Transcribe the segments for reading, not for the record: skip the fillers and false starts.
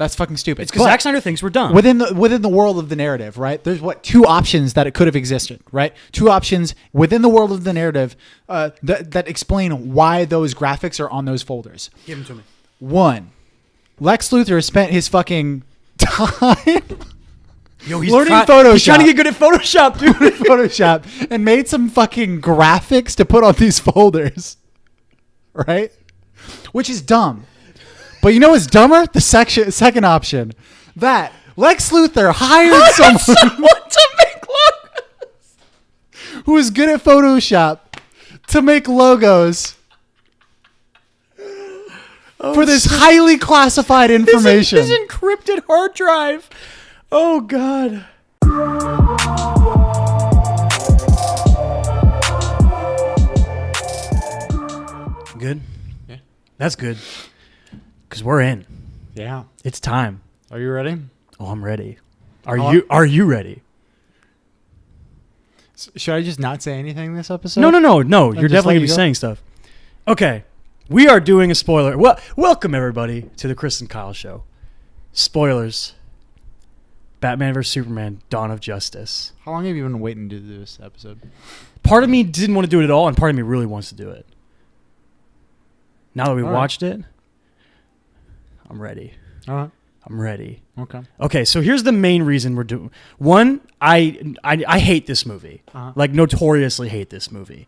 That's fucking stupid. It's because Zack Snyder thinks we're dumb. Within the world of the narrative, right? There's two options that it could have existed, right? Two options within the world of the narrative that explain why those graphics are on those folders. Give them to me. One, Lex Luthor spent his fucking time He's learning Photoshop. He's trying to get good at Photoshop, dude. Photoshop, and made some fucking graphics to put on these folders, right? Which is dumb. But you know what's dumber? The second option. That Lex Luthor hired someone to make logos. who is good at Photoshop to make logos for this highly classified information. His encrypted hard drive. Oh, God. Good? Yeah. That's good. Because we're in. Yeah. It's time. Are you ready? Oh, I'm ready. Are you ready? Should I just not say anything this episode? No. You're definitely going to be saying stuff. Okay. We are doing a spoiler. Well, welcome, everybody, to the Chris and Kyle Show. Spoilers. Batman vs. Superman, Dawn of Justice. How long have you been waiting to do this episode? Part of me didn't want to do it at all, and part of me really wants to do it. Now that we watched it, I'm ready. All right. I'm ready. Okay, so here's the main reason we're doing. One, I hate this movie. Like, notoriously hate this movie.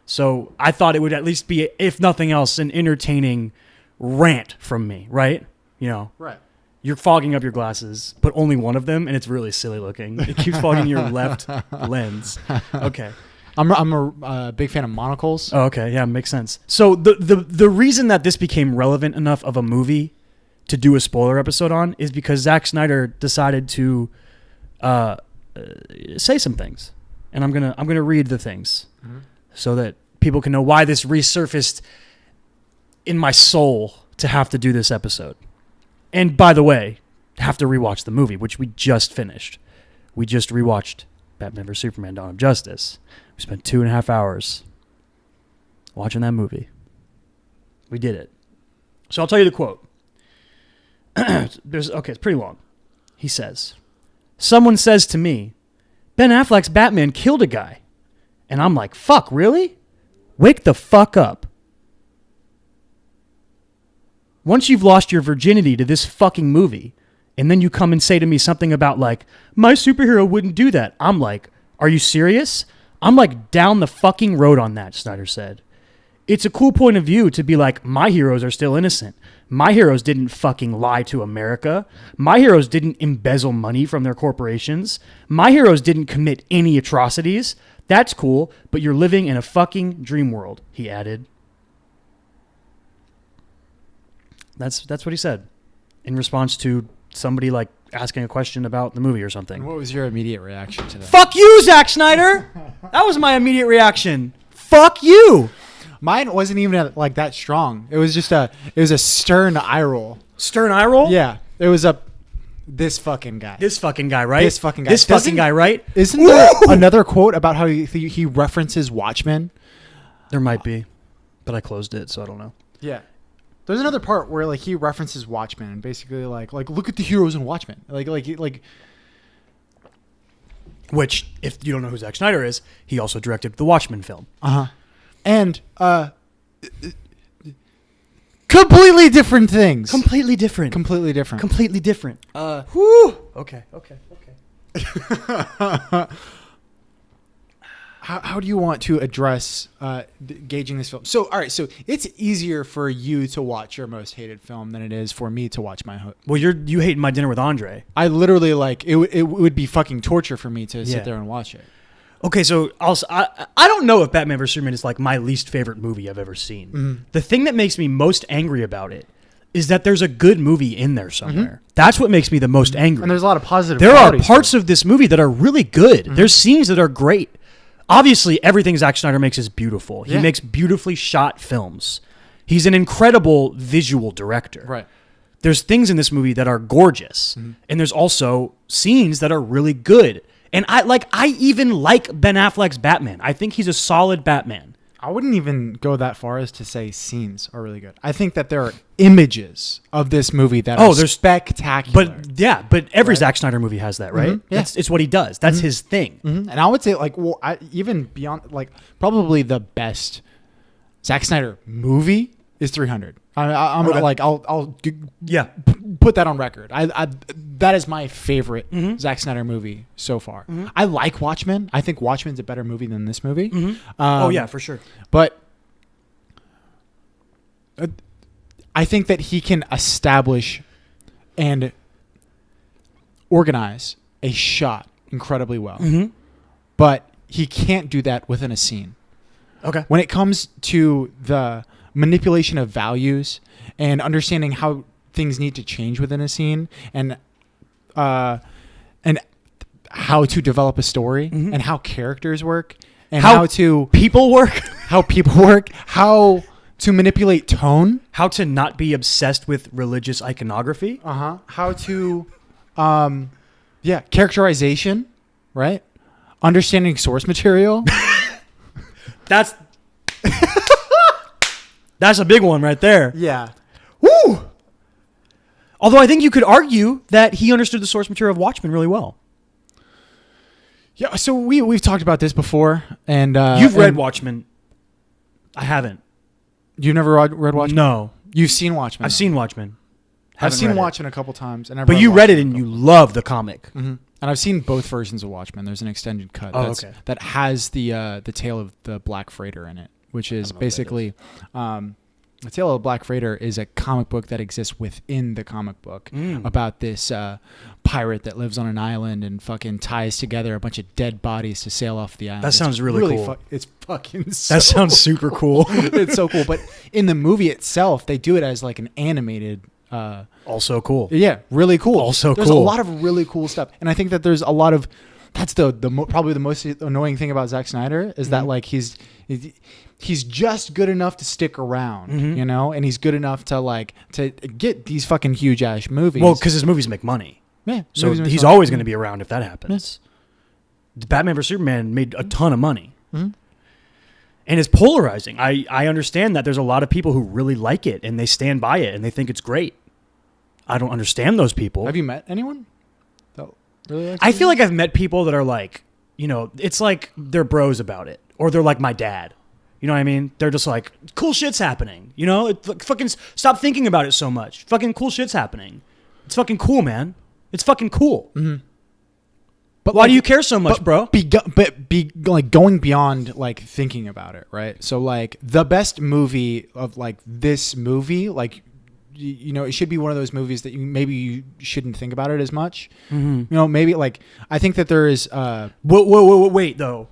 So I thought it would at least be, if nothing else, an entertaining rant from me, right? Right. You're fogging up your glasses, but only one of them, and it's really silly looking. It keeps fogging your left lens. Okay. I'm a big fan of monocles. Oh, okay. Yeah, makes sense. So the reason that this became relevant enough of a movie to do a spoiler episode on is because Zack Snyder decided to say some things, and I'm gonna read the things so that people can know why this resurfaced in my soul to have to do this episode. And by the way, have to rewatch the movie, which we just finished. We just rewatched Batman vs. Superman: Dawn of Justice. We spent 2.5 hours watching that movie. We did it. So I'll tell you the quote. It's pretty long. He says, "Someone says to me, Ben Affleck's Batman killed a guy." And I'm like, fuck, really? Wake the fuck up. Once you've lost your virginity to this fucking movie, and then you come and say to me something about like, my superhero wouldn't do that. I'm like, are you serious? I'm like down the fucking road on that, Snyder said. It's a cool point of view to be like, my heroes are still innocent. My heroes didn't fucking lie to America. My heroes didn't embezzle money from their corporations. My heroes didn't commit any atrocities. That's cool, but you're living in a fucking dream world, he added. That's what he said in response to somebody like asking a question about the movie or something. What was your immediate reaction to that? Fuck you, Zack Snyder! That was my immediate reaction. Fuck you! Mine wasn't even like that strong. It was just a stern eye roll. Stern eye roll? Yeah. It was this fucking guy. This fucking guy, right? This fucking guy. This fucking guy, right? Isn't there another quote about how he references Watchmen? There might be, but I closed it, so I don't know. Yeah. There's another part where like he references Watchmen and basically like look at the heroes in Watchmen. Like which, if you don't know who Zack Snyder is, he also directed the Watchmen film. And completely different things. Completely different. Completely different. Completely different. Whew. Okay. How do you want to address gauging this film? So, all right. So it's easier for you to watch your most hated film than it is for me to watch my. Well, you hating My Dinner with Andre. I literally like it. It would be fucking torture for me to sit there and watch it. Okay, so I don't know if Batman vs. Superman is like my least favorite movie I've ever seen. Mm-hmm. The thing that makes me most angry about it is that there's a good movie in there somewhere. Mm-hmm. That's what makes me the most angry. And there's a lot of positive. There are parts of this movie that are really good. Mm-hmm. There's scenes that are great. Obviously, everything Zack Snyder makes is beautiful. He makes beautifully shot films. He's an incredible visual director. Right. There's things in this movie that are gorgeous. Mm-hmm. And there's also scenes that are really good. And I even like Ben Affleck's Batman. I think he's a solid Batman. I wouldn't even go that far as to say scenes are really good. I think that there are images of this movie that are spectacular. But every Right. Zack Snyder movie has that, right? Yeah. It's what he does. That's his thing. And I would say, like, well, even beyond, like, probably the best Zack Snyder movie is 300. I'm Okay. like, I'll Yeah. put that on record. That is my favorite Zack Snyder movie so far. I like Watchmen. I think Watchmen's a better movie than this movie. Oh yeah, for sure. But I think that he can establish and organize a shot incredibly well. But he can't do that within a scene. Okay. When it comes to the manipulation of values and understanding how things need to change within a scene and how to develop a story and how characters work and how to people work, how people work, how to manipulate tone, how to not be obsessed with religious iconography. how to characterization, right? Understanding source material. That's a big one right there. Yeah. Woo! Although I think you could argue that he understood the source material of Watchmen really well. Yeah, so we've talked about this before, and You've read Watchmen. I haven't. You've never read Watchmen? No. You've seen Watchmen. I've seen Watchmen. I've Haven't seen read it. Watchmen a couple times, and I've But you read it Watchmen and you love the comic. and I've seen both versions of Watchmen. There's an extended cut okay. that has the tale of the Black Freighter in it, which is basically the tale of the Black Freighter is a comic book that exists within the comic book about this pirate that lives on an island and fucking ties together a bunch of dead bodies to sail off the island. That sounds really cool. It's fucking. That sounds super cool. It's so cool. But in the movie itself, they do it as like an animated. Also cool. Yeah, really cool. Also there's cool. a lot of really cool stuff, and I think that there's a lot of. That's probably the most annoying thing about Zack Snyder is that like he's just good enough to stick around, you know, and he's good enough to get these fucking huge ass movies. Well, because his movies make money. Yeah, So movies make he's money. always going to be around if that happens. The Batman vs. Superman made a ton of money. And it's polarizing. I understand that there's a lot of people who really like it and they stand by it and they think it's great. I don't understand those people. Have you met anyone that really likes I it? feel like I've met people that are like, you know, it's like they're bros about it. Or they're like my dad. You know what I mean? They're just like, cool shit's happening. You know? Fucking stop thinking about it so much. Fucking cool shit's happening. It's fucking cool, man. It's fucking cool. But Why do you care so much, bro? Be like going beyond like thinking about it, right? So like the best movie of like this movie, like you know, it should be one of those movies that you shouldn't think about it as much. You know, maybe like I think that there is. Wait, though.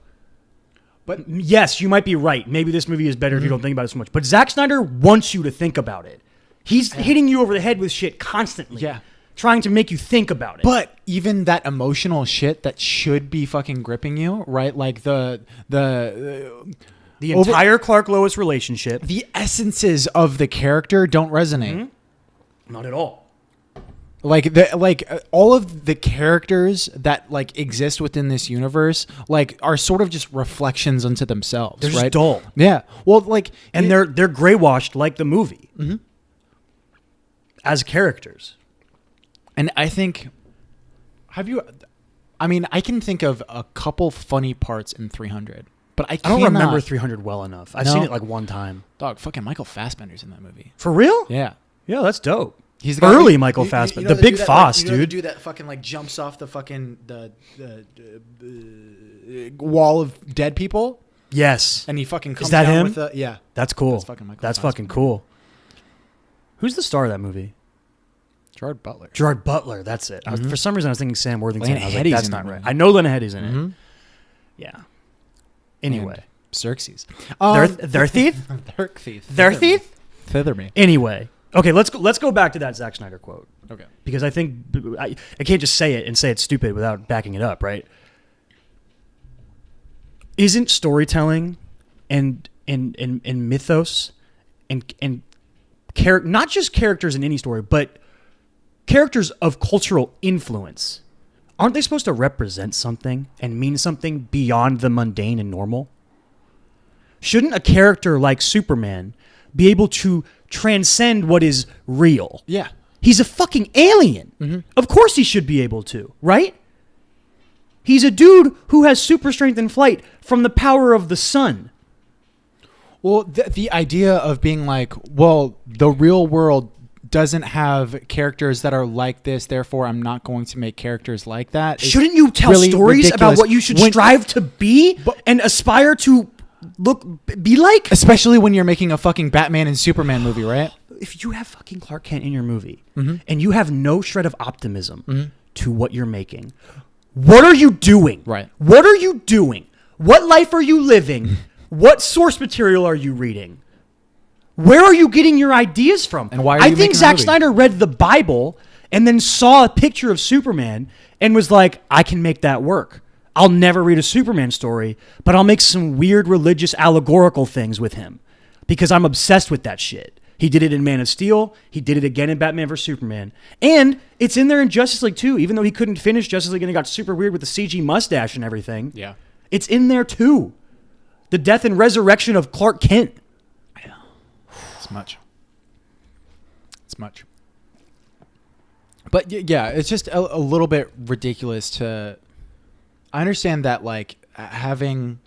But Yes, you might be right. Maybe this movie is better if you don't think about it so much. But Zack Snyder wants you to think about it. He's hitting you over the head with shit constantly. Yeah. Trying to make you think about it. But even that emotional shit that should be fucking gripping you, right? Like the entire Clark-Lois relationship. the essences of the character don't resonate. Not at all. Like all of the characters that like exist within this universe like are sort of just reflections unto themselves. They're just right? dull. Yeah. Well, like And they're gray washed like the movie. As characters. and I think I can think of a couple funny parts in 300, but I I don't cannot- remember 300 well enough. I've No. seen it like one time. Dog, fucking Michael Fassbender's in that movie. For real? Yeah. Yeah, that's dope. He's the guy Early who- Michael you Fassbender. know The big dude that, Foss, like, you know the dude. dude that fucking like jumps off the fucking the wall of dead people Yes. and he fucking comes that down him? with the yeah. That's cool. That's fucking Michael That's fucking Fassbender. cool. Who's the star of that movie? Gerard Butler. Gerard Butler. That's it. For some reason, I was thinking Sam Worthington. Lena I was like, Headey's that's in not that right. movie. I know Lena Headey's in it. Yeah. Anyway. And Xerxes. Their thief? Xerxes. Their thief? Thither me. Anyway. Okay, let's go back to that Zack Snyder quote. Okay. Because I think I can't just say it and say it's stupid without backing it up, right? Isn't storytelling and mythos and not just characters in any story, but characters of cultural influence, aren't they supposed to represent something and mean something beyond the mundane and normal? Shouldn't a character like Superman be able to transcend what is real? Yeah. He's a fucking alien. Of course he should be able to, right? He's a dude who has super strength in flight from the power of the sun. Well, the idea of being like, well, the real world doesn't have characters that are like this, therefore I'm not going to make characters like that. Shouldn't you tell really stories ridiculous. about what you should strive to be and aspire to be like? Especially when you're making a fucking Batman and Superman movie, right? If you have fucking Clark Kent in your movie and you have no shred of optimism to what you're making, what are you doing? Right. What are you doing? What life are you living? What source material are you reading? Where are you getting your ideas from? And why are I you think making a Zack movie? Snyder read the Bible and then saw a picture of Superman and was like, I can make that work. I'll never read a Superman story, but I'll make some weird religious allegorical things with him because I'm obsessed with that shit. He did it in Man of Steel. He did it again in Batman vs. Superman. And it's in there in Justice League too, even though he couldn't finish Justice League and it got super weird with the CG mustache and everything. Yeah. It's in there too. The death and resurrection of Clark Kent. It's much. It's much. But yeah, it's just a little bit ridiculous to... I understand that, like, having...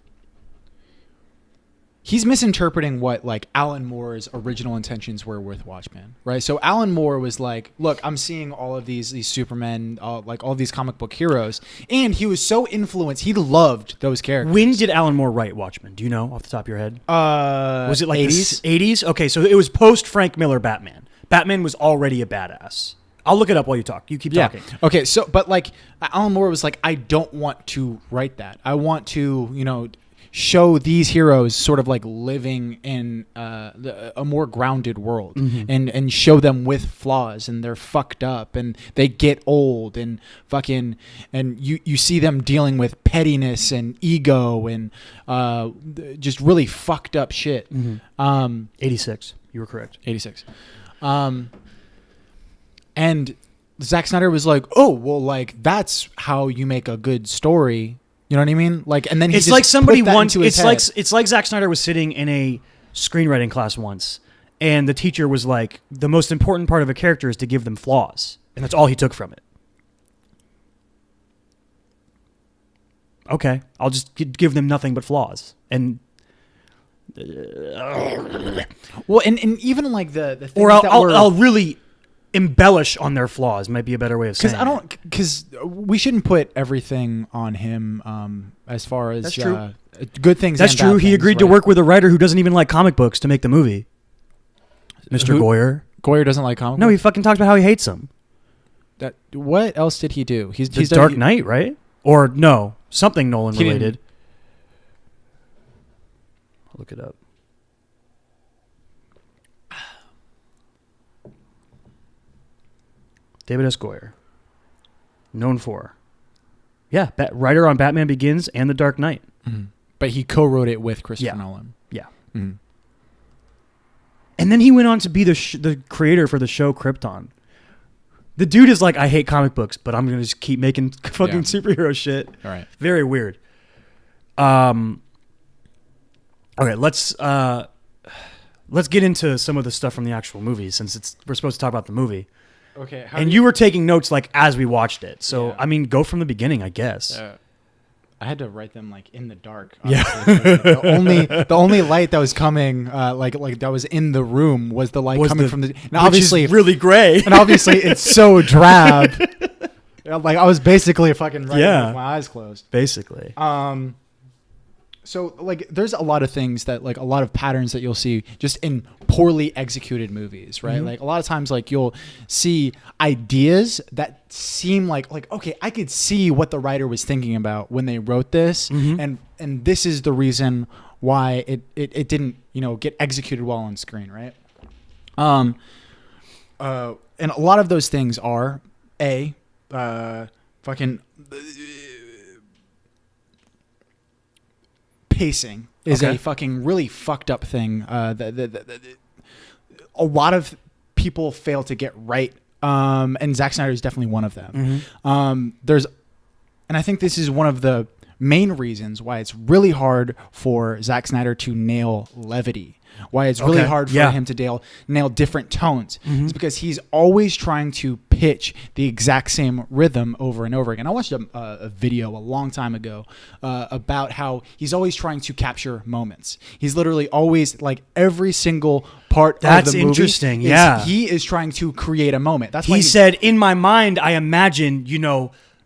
He's misinterpreting what, like, Alan Moore's original intentions were with Watchmen, right? So Alan Moore was like, look, I'm seeing all of these Supermen, like all these comic book heroes, and he was so influenced. He loved those characters. When did Alan Moore write Watchmen? Do you know off the top of your head? Was it like 80s? 80s? Okay, so it was post Frank Miller Batman. Batman was already a badass. I'll look it up while you talk. You keep talking. Okay, so, but like, Alan Moore was like, I don't want to write that. I want to, you know, show these heroes sort of like living in a more grounded world and show them with flaws, and they're fucked up and they get old and fucking, and you see them dealing with pettiness and ego and just really fucked up shit. 86. You were correct. 86. And Zack Snyder was like, oh, well, like, that's how you make a good story. You know what I mean? Like, and then he It's just like somebody put that once. into his It's head. like Zack Snyder was sitting in a screenwriting class once, and the teacher was like, "The most important part of a character is to give them flaws," and that's all he took from it. Okay, I'll just give them nothing but flaws, and Well, and even like the things or that were, I'll really embellish on their flaws. Might be a better way of saying. because we shouldn't put everything on him as far as That's true. Good things. That's and true. bad He things, agreed to right? work with a writer who doesn't even like comic books to make the movie. Mr. Who? Goyer. Goyer doesn't like comic. No, he books? fucking talked about how he hates them. What else did he do? He's The done- Dark Knight, right? Or no, something Nolan He didn't- related. I'll look it up. David S. Goyer. Known for. Yeah, writer on Batman Begins and The Dark Knight. But he co-wrote it with Christopher Yeah. Nolan. Yeah. Mhm. And then he went on to be the creator for the show Krypton. The dude is like, I hate comic books, but I'm going to just keep making fucking Yeah. superhero shit. All right. Very weird. Okay, let's get into some of the stuff from the actual movie since we're supposed to talk about the movie. Okay. And you were taking notes like as we watched it. So, Yeah. I mean, go from the beginning, I guess. I had to write them like in the dark. Yeah. honestly. the only light that was coming, like that was in the room, was the light coming from the. And which obviously, is really gray. and obviously, it's so drab. Like I was basically fucking writing with my eyes closed. Basically. So like there's a lot of things that like a lot of patterns that you'll see just in poorly executed movies, right? Like a lot of times like you'll see ideas that seem like okay, I could see what the writer was thinking about when they wrote this, and this is the reason why it didn't, get executed well on screen, right? And a lot of those things are fucking pacing is Okay. a fucking really fucked up thing that a lot of people fail to get right, and Zack Snyder is definitely one of them. And I think this is one of the main reasons why it's really hard for Zack Snyder to nail levity. Why it's really hard for him to nail different tones. It's because he's always trying to pitch the exact same rhythm over and over again. I watched a video a long time ago about how he's always trying to capture moments. He's literally always like every single part of the movie. That's interesting. He is trying to create a moment. That's why he said, in my mind, I imagine,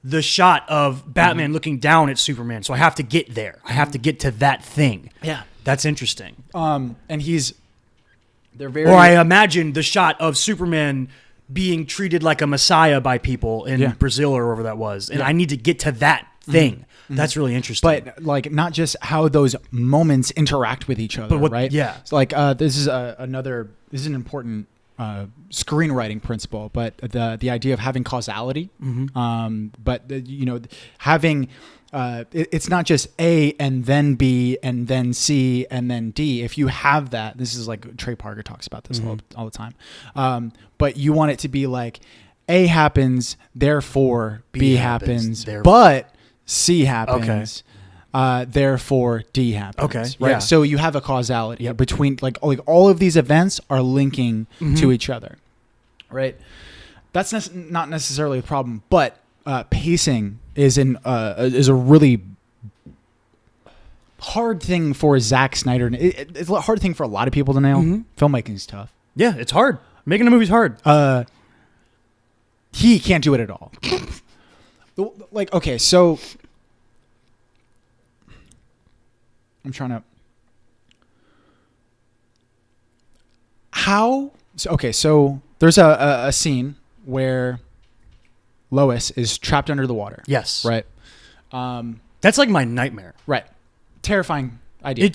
the shot of Batman looking down at Superman. So I have to get there. I have to get to that thing. Yeah. That's interesting. And they're very. Or I imagine the shot of Superman being treated like a messiah by people in Brazil or wherever that was, and I need to get to that thing. That's really interesting. But like, not just how those moments interact with each other, right? Yeah. So like, this is an important screenwriting principle, but the idea of having causality. But having. It's not just A and then B and then C and then D. If you have that, this is like Trey Parker talks about this all the time. But you want it to be like A happens, therefore B happens, but C happens, therefore D happens. Okay, right. yeah. So you have a causality between like all of these events are linking to each other, right? That's not necessarily a problem, but pacing is a really hard thing for Zack Snyder. It's a hard thing for a lot of people to nail. Filmmaking is tough. Yeah, it's hard. Making a movie's hard. He can't do it at all. Like, okay, so I'm trying to. So there's a scene where Lois is trapped under the water. Yes. Right. That's like my nightmare. Right. Terrifying idea.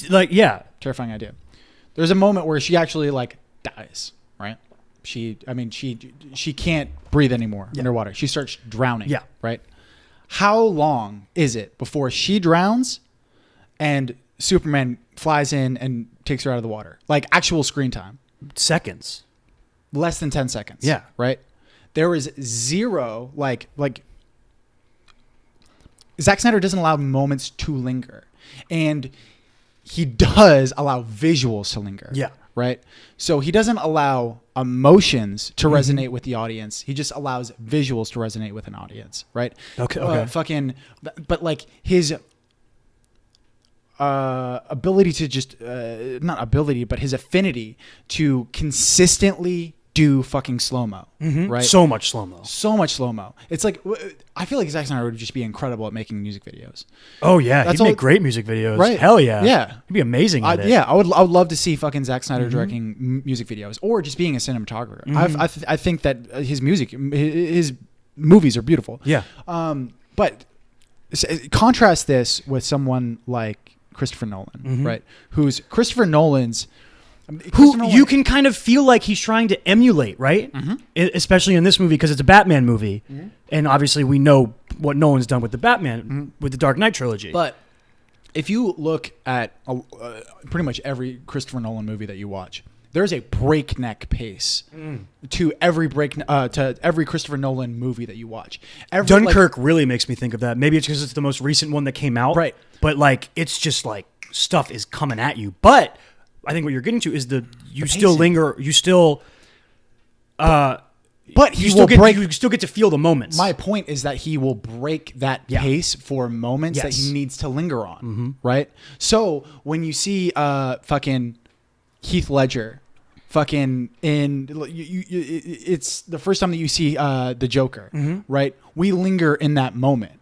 Terrifying idea. There's a moment where she actually like dies. Right. She can't breathe anymore underwater. She starts drowning. Yeah. Right. How long is it before she drowns and Superman flies in and takes her out of the water? Like actual screen time. Seconds. Less than 10 seconds. Yeah. Right. There is zero, like Zack Snyder doesn't allow moments to linger, and he does allow visuals to linger. Yeah. Right. So he doesn't allow emotions to resonate with the audience. He just allows visuals to resonate with an audience. Right. Okay. But like his ability to just not ability, but his affinity to consistently do fucking slow-mo, right? So much slow-mo. It's like, I feel like Zack Snyder would just be incredible at making music videos. Oh yeah, he'd make great music videos. Right. Hell yeah. Yeah. He'd be amazing at it. Yeah, I would love to see fucking Zack Snyder directing music videos or just being a cinematographer. I think that his movies are beautiful. Yeah. But contrast this with someone like Christopher Nolan, right? Who's Christopher Nolan's... you can kind of feel like he's trying to emulate, right? Especially in this movie because it's a Batman movie, and obviously we know what Nolan's done with the Batman with the Dark Knight trilogy. But if you look at pretty much every Christopher Nolan movie that you watch, there's a breakneck pace to every Christopher Nolan movie that you watch. Dunkirk really makes me think of that. Maybe it's because it's the most recent one that came out, right? But like, it's just like stuff is coming at you, but. I think what you're getting to is you still linger, you still, but you still get to feel the moments. My point is that he will break that pace for moments that he needs to linger on, right? So when you see fucking Heath Ledger, fucking it's the first time that you see the Joker, right? We linger in that moment.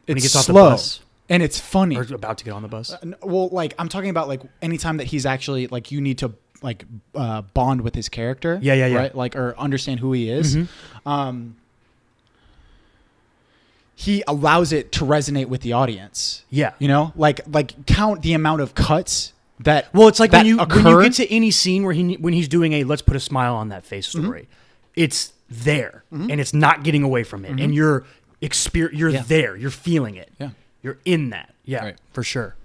When it's he gets slow. Off the bus. And it's funny. Or about to get on the bus. Well, like I'm talking about like anytime that he's actually like you need to like bond with his character. Yeah. Right? Like or understand who he is. He allows it to resonate with the audience. Yeah. You know, like count the amount of cuts that. Well, it's like when you get to any scene where when he's doing a let's put a smile on that face story, it's there and it's not getting away from it, and you're there, you're feeling it. Yeah. You're in that. Yeah, right. For sure.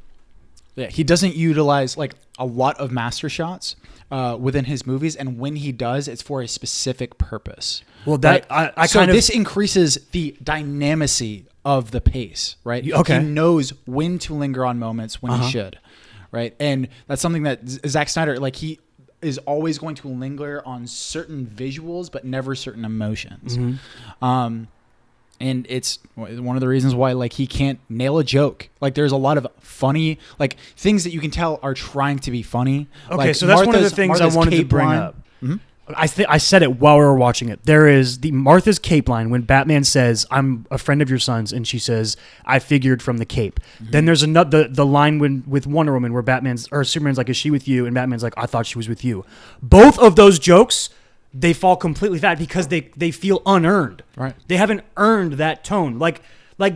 Yeah, he doesn't utilize like a lot of master shots within his movies, and when he does, it's for a specific purpose. Well, that right? I so this increases the dynamicy of the pace, right? Okay. He knows when to linger on moments when he should, right? And that's something that Zack Snyder, like, he is always going to linger on certain visuals, but never certain emotions. And it's one of the reasons why, like, he can't nail a joke. Like, there's a lot of funny, like, things that you can tell are trying to be funny. Okay, like so that's one of the things I wanted to cape bring line. up. I said it while we were watching it. There is the Martha's cape line when Batman says, "I'm a friend of your son's," and she says, "I figured from the cape." Then there's another the line with Wonder Woman where Superman's like, "Is she with you?" And Batman's like, "I thought she was with you." Both of those jokes, they fall completely flat because they feel unearned. Right. They haven't earned that tone. Like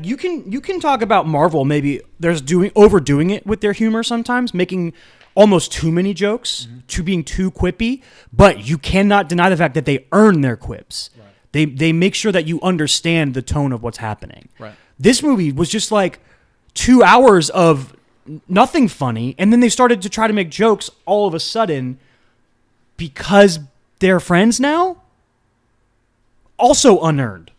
you can talk about Marvel. Maybe there's overdoing it with their humor sometimes, making almost too many jokes, to being too quippy, but you cannot deny the fact that they earn their quips. Right. They make sure that you understand the tone of what's happening. Right. This movie was just like 2 hours of nothing funny, and then they started to try to make jokes all of a sudden because they're friends now. Also unearned.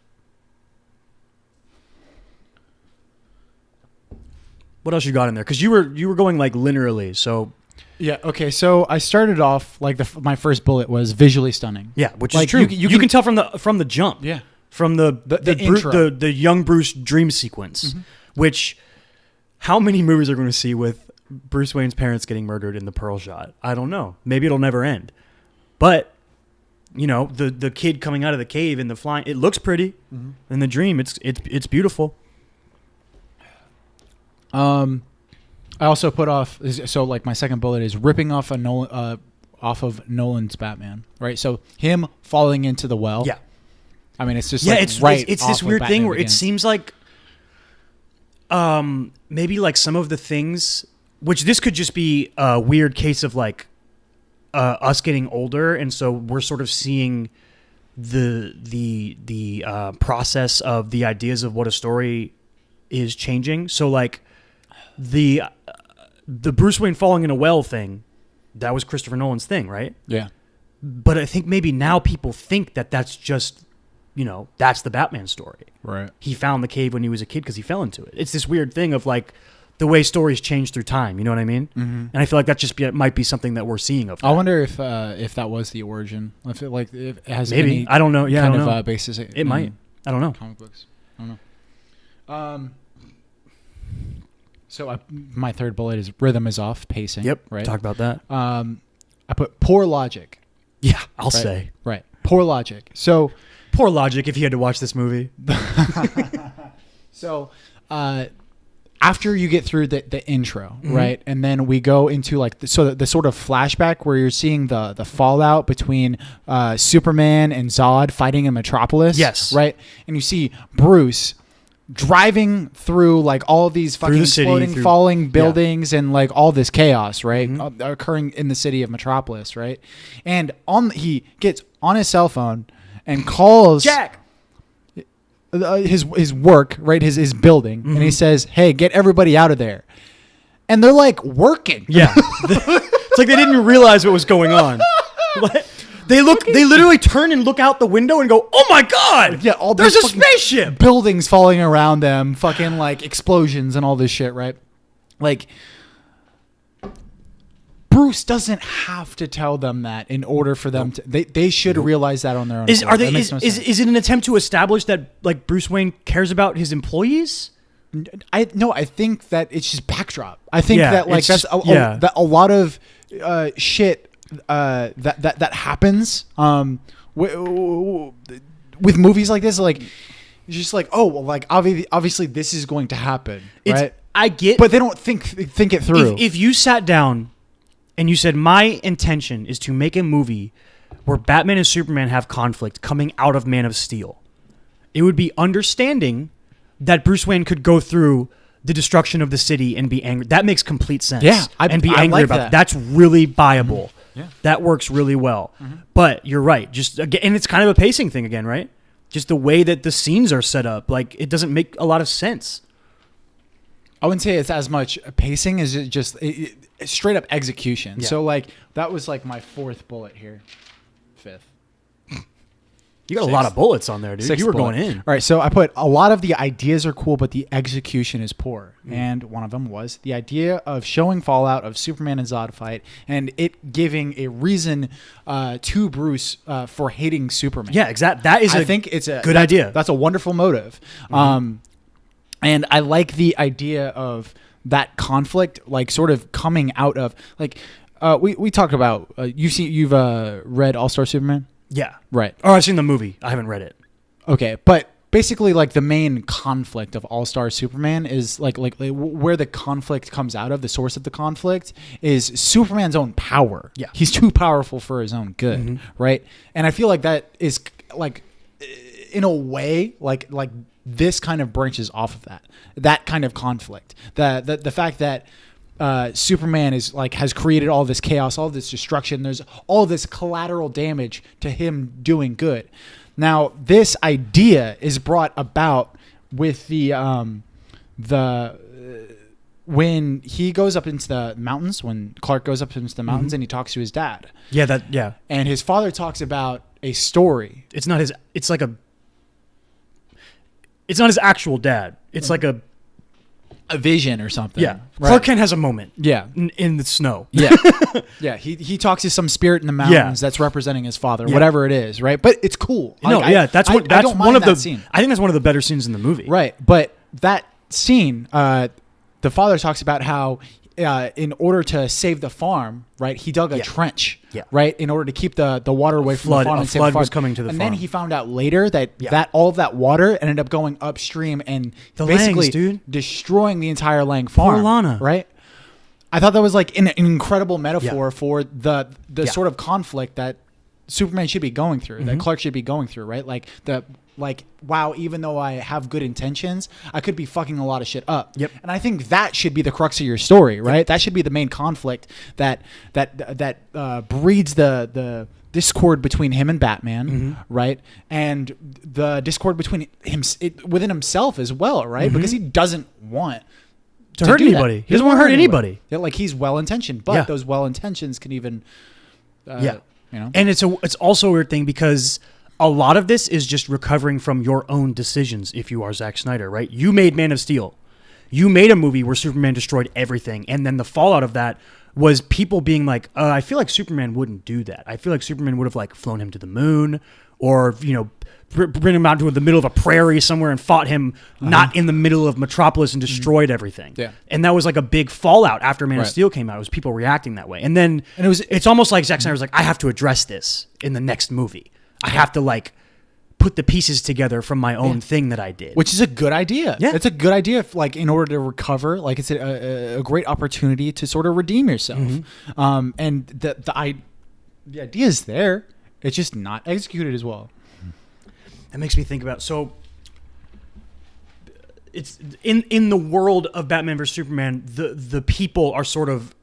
What else you got in there? Because you were going like linearly, so. Yeah. Okay. So I started off like my first bullet was visually stunning. Yeah, which like, is true. You can tell from the jump. Yeah. From the intro. the young Bruce dream sequence, which how many movies are going to see with Bruce Wayne's parents getting murdered in the Pearl shot? I don't know. Maybe it'll never end. But you know, the kid coming out of the cave and the flying, it looks pretty. In the dream, it's beautiful. I also put off, so like my second bullet is ripping off off of Nolan's Batman, right? So him falling into the well. Yeah. I mean, it's just it's this weird thing where it seems like maybe like some of the things, which this could just be a weird case of like us getting older, and so we're sort of seeing the process of the ideas of what a story is changing. So like the Bruce Wayne falling in a well thing, that was Christopher Nolan's thing, right? Yeah. But I think maybe now people think that that's just, you know, that's the Batman story. Right. He found the cave when he was a kid because he fell into it. It's this weird thing of like the way stories change through time. You know what I mean? And I feel like that just might be something that we're seeing of that. I wonder if that was the origin. If it has maybe any I don't know. Yeah, kind I don't know. of basis. It might. I don't know. Comic books. I don't know. So my third bullet is rhythm is off, pacing. Yep. Right. Talk about that. I put poor logic. Yeah, I'll Right? say. Right. Poor logic. So Poor logic if you had to watch this movie. So after you get through the intro, right, and then we go into like the sort of flashback where you're seeing the fallout between Superman and Zod fighting in Metropolis. Yes. Right, and you see Bruce driving through like all of these fucking the city, exploding, falling buildings and like all this chaos, right, occurring in the city of Metropolis, right, and he gets on his cell phone and calls Jack. his work, right, his building, and he says, "Hey, get everybody out of there," and they're like working. Yeah. It's like they didn't even realize what was going on. What? They literally turn and look out the window and go, "Oh my god! Yeah, all there's these a fucking spaceship!" buildings falling around them, fucking like explosions and all this shit, right? Like, Bruce doesn't have to tell them that in order for them to. They should realize that on their own. Is accord. it an attempt to establish that like Bruce Wayne cares about his employees? I think that it's just backdrop. I think Yeah, that like it's that's just- yeah. that a lot of shit that happens with movies like this. Like, it's just like, oh well, like obviously this is going to happen, right? I get, But they don't think it through. if you sat down and you said, my intention is to make a movie where Batman and Superman have conflict coming out of Man of Steel, it would be understanding that Bruce Wayne could go through the destruction of the city and be angry. That makes complete sense. Yeah, and be I angry like about that. it. That's really viable. Yeah. That works really well. But you're right. Just again, and it's kind of a pacing thing again, right? Just the way that the scenes are set up, like it doesn't make a lot of sense. I wouldn't say it's as much pacing as it just straight up execution. Yeah. So like that was like my fourth bullet here. Fifth. You got a lot of bullets on there, dude. Sixth You were bullet. going in. All right, so I put a lot of the ideas are cool, but the execution is poor. And one of them was the idea of showing fallout of Superman and Zod fight and it giving a reason to Bruce for hating Superman. Yeah, exactly. That is I think it's a good idea. That's a wonderful motive. And I like the idea of that conflict, like sort of coming out of like we talked about you've read All-Star Superman? Yeah. Right. Oh, I've seen the movie. I haven't read it. Okay, but basically like the main conflict of All-Star Superman is like where the conflict comes out of, the source of the conflict is Superman's own power. Yeah. He's too powerful for his own good, right? And I feel like that is like in a way like this kind of branches off of that kind of conflict. The fact that Superman is like has created all this chaos, all this destruction. There's all this collateral damage to him doing good. Now, this idea is brought about with when he goes up into the mountains, when Clark goes up into the mountains and he talks to his dad. Yeah. And his father talks about a story. It's not his. It's not his actual dad. It's like a vision or something. Yeah. Right. Clark Kent has a moment. Yeah. In the snow. Yeah. Yeah. He talks to some spirit in the mountains that's representing his father, whatever it is, right? But it's cool. That's I don't one mind of that the scene. I think that's one of the better scenes in the movie. Right. But that scene, the father talks about how in order to save the farm, right, he dug a trench, right, in order to keep the water away from the farm. A and save flood the farm. was coming to the farm. And then he found out later that all of that water ended up going upstream and The basically Langs, dude. destroying the entire Lang farm. Poor Lana. Right? I thought that was like an incredible metaphor for the sort of conflict that Superman should be going through, that Clark should be going through, right? Wow, even though I have good intentions, I could be fucking a lot of shit up. Yep. And I think that should be the crux of your story, right? Yep. That should be the main conflict that breeds the discord between him and Batman, right? And the discord between him within himself as well, right? Because he doesn't want to hurt anybody. He doesn't want to hurt anybody. Yeah, like he's well intentioned, but those well intentions can even you know. And it's also a weird thing because a lot of this is just recovering from your own decisions if you are Zack Snyder, right? You made Man of Steel. You made a movie where Superman destroyed everything, and then the fallout of that was people being like, I feel like Superman wouldn't do that. I feel like Superman would have like flown him to the moon or, you know, bring him out to the middle of a prairie somewhere and fought him not in the middle of Metropolis and destroyed everything. Yeah. And that was like a big fallout after Man of Steel came out. It was people reacting that way. And then it's almost like Zack Snyder was like, I have to address this in the next movie. I have to like put the pieces together from my own thing that I did. Which is a good idea. Yeah. It's a good idea if, like, in order to recover, like it's a great opportunity to sort of redeem yourself. And the idea is there. It's just not executed as well. That makes me think about, so it's in the world of Batman vs Superman, the people are sort of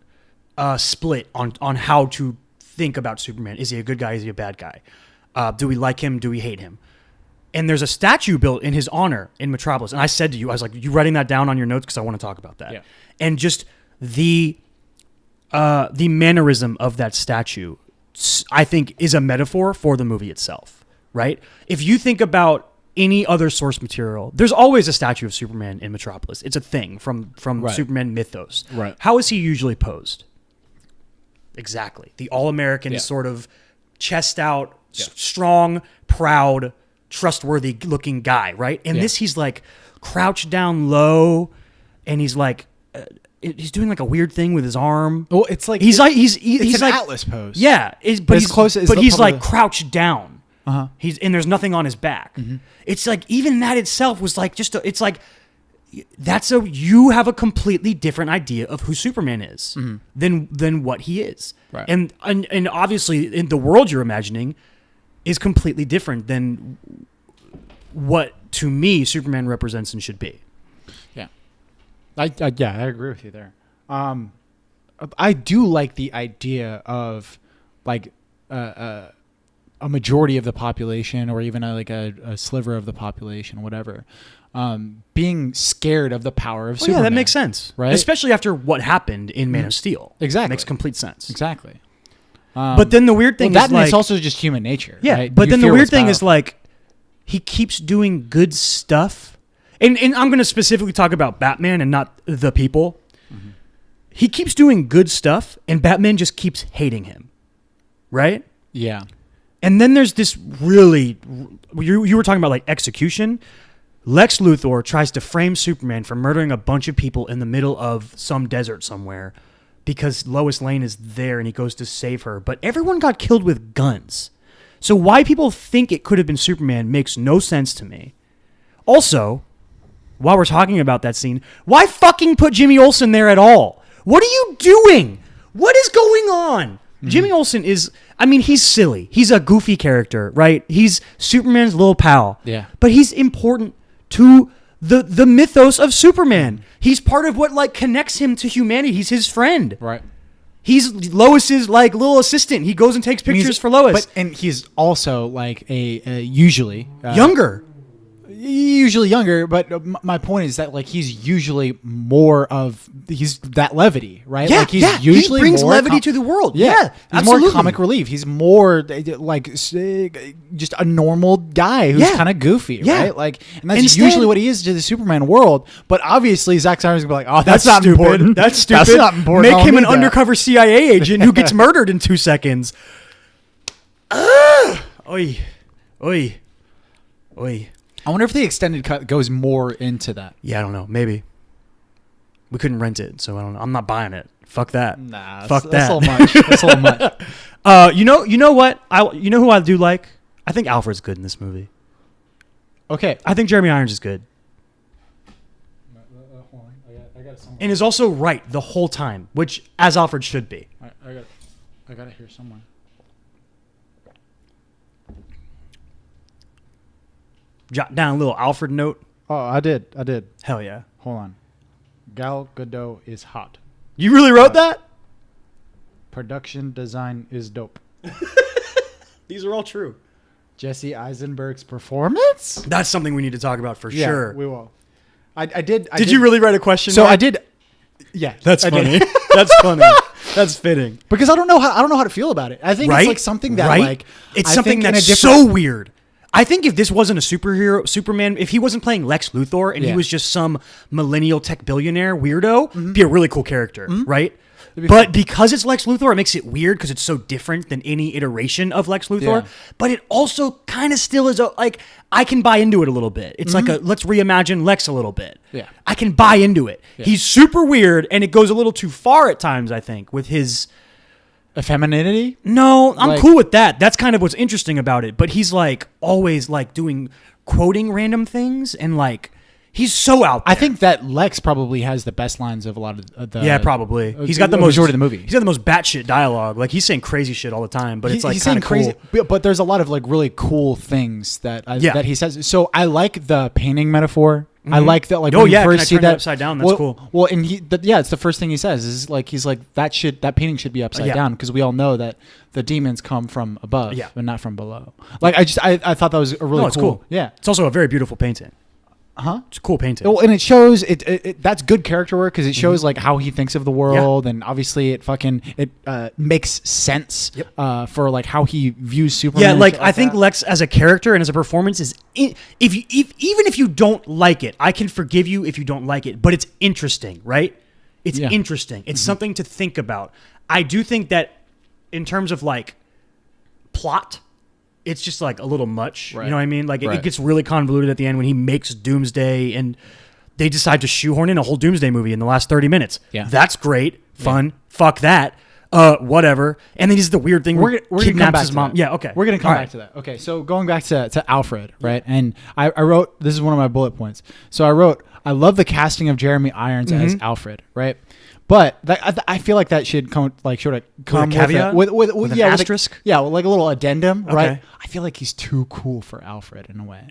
split on how to think about Superman. Is he a good guy? Is he a bad guy? Do we like him? Do we hate him? And there's a statue built in his honor in Metropolis. And I said to you, I was like, you writing that down on your notes? Because I want to talk about that. Yeah. And just the mannerism of that statue, I think, is a metaphor for the movie itself, right? If you think about any other source material, there's always a statue of Superman in Metropolis. It's a thing from Superman mythos. Right. How is he usually posed? Exactly. The all-American sort of chest out, strong, proud, trustworthy looking guy, right? And this, he's like crouched down low, and he's like he's doing like a weird thing with his arm. Well, it's like he's an like Atlas pose. Yeah, but he's like crouched down. And there's nothing on his back. It's like even that itself was like it's like you have a completely different idea of who Superman is than what he is. Right. And obviously in the world you're imagining is completely different than what to me Superman represents and should be. Yeah. I agree with you there. I do like the idea of like a majority of the population, or even a sliver of the population, whatever, being scared of the power of Superman. Yeah, that makes sense, right? Especially after what happened in Man of Steel. Exactly, makes complete sense. Exactly. But then the weird thing is that, like, it's also just human nature. Yeah, right? but You then the fear weird what's thing is powerful. like, he keeps doing good stuff. And I'm going to specifically talk about Batman and not the people. Mm-hmm. He keeps doing good stuff, and Batman just keeps hating him. Right? Yeah. And then there's this really... You were talking about, like, execution. Lex Luthor tries to frame Superman for murdering a bunch of people in the middle of some desert somewhere because Lois Lane is there and he goes to save her. But everyone got killed with guns. So why people think it could have been Superman makes no sense to me. Also, while we're talking about that scene, why fucking put Jimmy Olsen there at all? What are you doing? What is going on? Mm-hmm. Jimmy Olsen is, I mean, he's silly. He's a goofy character, right? He's Superman's little pal. Yeah. But he's important to the mythos of Superman. He's part of what, like, connects him to humanity. He's his friend. Right. He's Lois's, like, little assistant. He goes and takes pictures for Lois. And he's also, like, a usually... younger. Usually younger, but my point is that, like, he's usually more of... He's that levity, right? Yeah, like, he's usually he brings more levity to the world. Yeah, Yeah, he's absolutely. more comic relief. He's more, like, just a normal guy who's kind of goofy, Yeah. right? Like, and that's usually what he is to the Superman world. But obviously, Zack Snyder's gonna be like, oh, that's not stupid. important. That's stupid. That's not important. Make him an undercover CIA agent who gets murdered in 2 seconds. Oi. Oi. Oi. I wonder if the extended cut goes more into that. Yeah, I don't know. Maybe. We couldn't rent it, so I don't know. I'm not buying it. Fuck that. Nah, Fuck that's that. a little much. That's a little much. You know what? You know who I do like? I think Alfred's good in this movie. Okay. I think Jeremy Irons is good. And is also right the whole time, which as Alfred should be. I got it here somewhere. Jot down a little Alfred note. Oh, I did. Hell yeah. Hold on. Gal Gadot is hot. You really wrote that? Production design is dope. These are all true. Jesse Eisenberg's performance? That's something we need to talk about for sure. We will. I did. Did you really write a question? So mark? I did. Yeah, That's I funny. did. That's funny. That's fitting. Because I don't know how to feel about it. I think Right? it's like something that Right? like It's I something think in that's a different- so weird. I think if this wasn't a Superman, if he wasn't playing Lex Luthor and he Yeah. was just some millennial tech billionaire weirdo, be a really cool character, right? be But because it's Lex Luthor, it makes it weird because it's so different than any iteration of Lex Luthor. Yeah. But it also kind of still is like, I can buy into it a little bit. It's like let's reimagine Lex a little bit. Yeah. I can buy into it. Yeah. He's super weird and it goes a little too far at times, I think, with his... femininity. No, I'm Like- cool with that. That's kind of what's interesting about it. But he's like always like quoting random things and like he's so out there. I think that Lex probably has the best lines of a lot of the. Yeah, probably. He's got the the most majority of the movie. He's got the most batshit dialogue. Like he's saying crazy shit all the time, but it's like he's kind saying of crazy, cool. but there's a lot of like really cool things that Yeah. that he says. So I like the painting metaphor. I like that. Like Oh, when you yeah, can I first see turn it that upside down? That's well, cool. Well, and it's the first thing he says is like he's like that painting should be upside Yeah. down because we all know that the demons come from above Yeah. and not from below. Like I thought that was a really No, it's cool. Yeah. It's also a very beautiful painting. Huh? It's a cool painting. Well, and it shows it that's good character work because it shows like how he thinks of the world, and obviously it makes sense for like how he views Superman. Yeah, and like shit I think that. Lex as a character and as a performance is even if you don't like it, I can forgive you if you don't like it, but it's interesting, right? It's Yeah. interesting. It's something to think about. I do think that in terms of like plot, it's just like a little much. Right. You know what I mean? Like it Right. gets really convoluted at the end when he makes Doomsday and they decide to shoehorn in a whole Doomsday movie in the last 30 minutes. Yeah. That's great. Fun. Fuck that. Whatever. And then he's the weird thing where we're gonna come kidnaps back his to mom. that. Yeah, okay. We're gonna come All back right. to that. Okay, so going back to Alfred, right? And I wrote, this is one of my bullet points. So I wrote, I love the casting of Jeremy Irons as Alfred, right? But I feel like that should come caveat? with With an asterisk? with like a little addendum, right? Okay. I feel like he's too cool for Alfred in a way.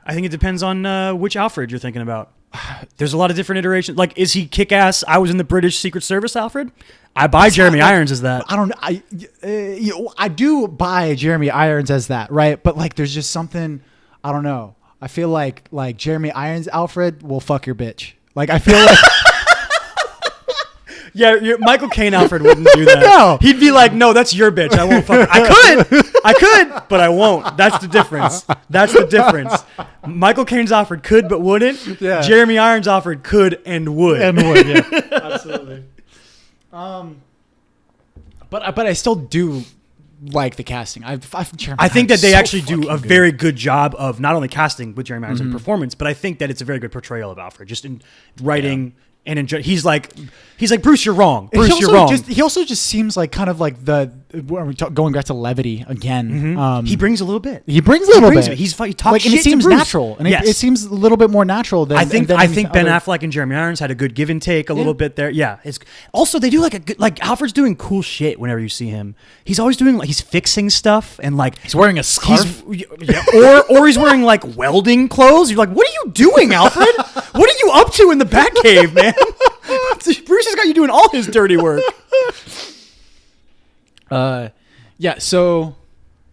I think it depends on which Alfred you're thinking about. There's a lot of different iterations. Like, is he kick-ass? I was in the British Secret Service, Alfred. I buy Jeremy Irons as that. I don't. I do buy Jeremy Irons as that, right? But like, there's just something. I don't know. I feel like Jeremy Irons Alfred will fuck your bitch. Like I feel like. Yeah, Michael Caine Alfred wouldn't do that. No. He'd be like, no, that's your bitch. I won't fuck. I could, but I won't. That's the difference. Michael Caine's Alfred could but wouldn't. Yeah. Jeremy Irons Alfred could and would. Yeah. Absolutely. But I still do like the casting. I think that they actually do a very good job of not only casting with Jeremy Irons in performance, but I think that it's a very good portrayal of Alfred, just in writing and in. He's like Bruce, you're wrong. Bruce, you're wrong. He also just seems like kind of like going back to levity again. He brings a little bit. He brings a little bit. He talks like, shit and it seems to Bruce. natural, and it seems a little bit more natural than I think Ben other... Affleck and Jeremy Irons had a good give and take a little bit there. Yeah, it's also they do like a good, like Alfred's doing cool shit whenever you see him. He's always doing like he's fixing stuff and like he's wearing a scarf, or he's wearing like welding clothes. You're like, what are you doing, Alfred? What are you up to in the Batcave, man? Bruce has got you doing all his dirty work. Yeah. So,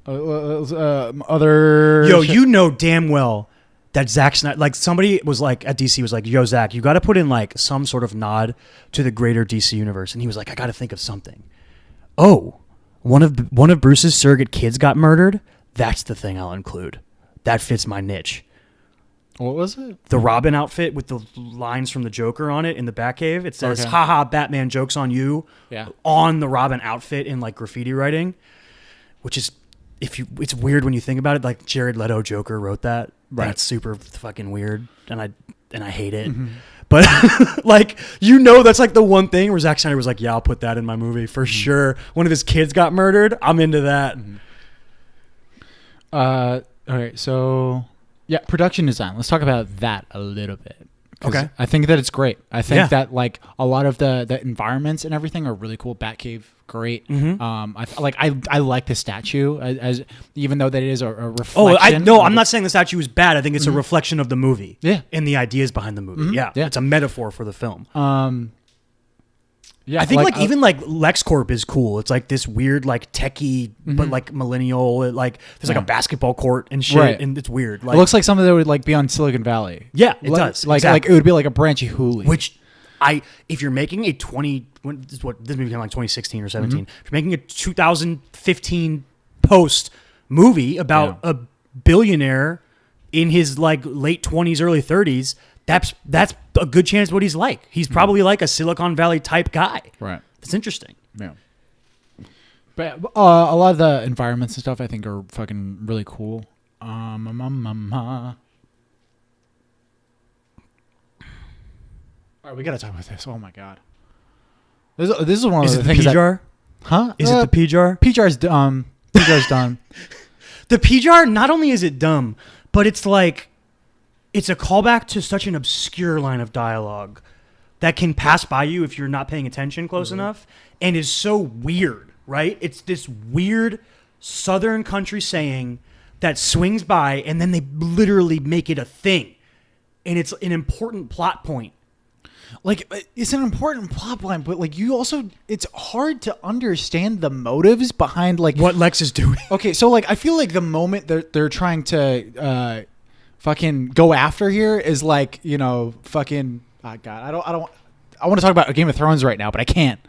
other you know damn well that Zack Snyder, like somebody was like at DC was like, yo, Zack, you got to put in like some sort of nod to the greater DC universe, and he was like, I got to think of something. Oh, one of Bruce's surrogate kids got murdered. That's the thing I'll include. That fits my niche. What was it? The Robin outfit with the lines from the Joker on it in the Batcave. It says, haha, Batman, joke's on you. Yeah. On the Robin outfit in like graffiti writing, which is, it's weird when you think about it. Like Jared Leto Joker wrote that. Right. That's super fucking weird. And I hate it. Mm-hmm. But like, that's like the one thing where Zack Snyder was like, yeah, I'll put that in my movie for sure. One of his kids got murdered. I'm into that. All right. So... yeah, production design. Let's talk about that a little bit. Okay. I think that it's great. I think that like a lot of the environments and everything are really cool. Batcave, great. Mm-hmm. I like the statue as even though that it is a reflection. I'm not saying the statue is bad. I think it's a reflection of the movie. Yeah. And the ideas behind the movie. Mm-hmm. Yeah. It's a metaphor for the film. Yeah, I think like even like LexCorp is cool. It's like this weird like techie but like millennial. There's like a basketball court and shit, and it's weird. Like, it looks like something that would like be on Silicon Valley. Yeah, it does. Like it would be like a branchy Hooli. Which if you're making a this movie came like 2016 or 17. If you're making a 2015 post movie about a billionaire in his like late 20s, early 30s. That's a good chance what he's like. He's probably like a Silicon Valley type guy. Right. It's interesting. Yeah. But a lot of the environments and stuff I think are fucking really cool. All right, we gotta talk about this. Oh my god. This is one of the things. Is it the P-jar? Huh? Is it the P-jar? P-jar's dumb. P-jar's dumb. The P-jar, not only is it dumb, but it's like, it's a callback to such an obscure line of dialogue that can pass by you if you're not paying attention close enough, and is so weird, right? It's this weird Southern country saying that swings by, and then they literally make it a thing, and it's an important plot point. Like, it's an important plot point, but like you also, it's hard to understand the motives behind like what Lex is doing. Okay, so like I feel like the moment they're trying to fucking go after here is like, fucking God, I want to talk about Game of Thrones right now, but I can't.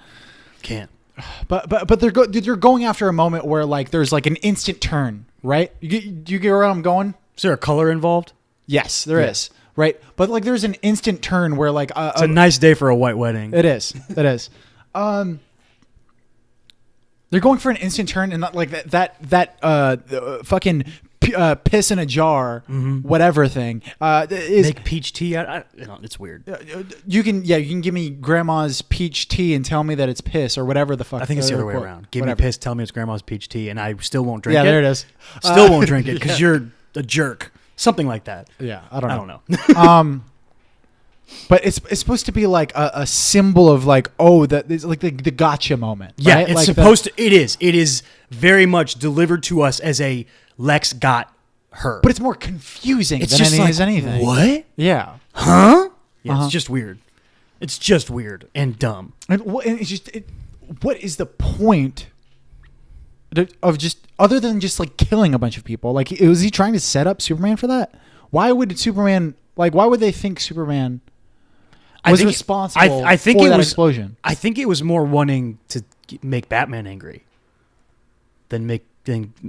But they're going after a moment where like there's like an instant turn, right? You get where I'm going? Is there a color involved? Yes, there is. Right? But like there's an instant turn where like it's a nice day for a white wedding. It is. They're going for an instant turn, and not like that fucking piss in a jar, whatever thing. Is make peach tea out. It's weird. You can give me grandma's peach tea and tell me that it's piss or whatever the fuck. I think it's the other way around. Give me piss, tell me it's grandma's peach tea, and I still won't drink it. Yeah, there it is. Still won't drink it because you're a jerk. Something like that. Yeah, I don't know. But it's supposed to be like a symbol of like, that it's like the gotcha moment. Yeah, right? it's like supposed to. It is. It is very much delivered to us as a Lex got her. But it's more confusing than anything. What? Yeah. Huh? Yeah, it's just weird. It's just weird and dumb. And it's just what is the point of just other than just like killing a bunch of people? Like, was he trying to set up Superman for that? Why would they think Superman? was responsible I think for it that was, explosion. I think it was more wanting to make Batman angry than make.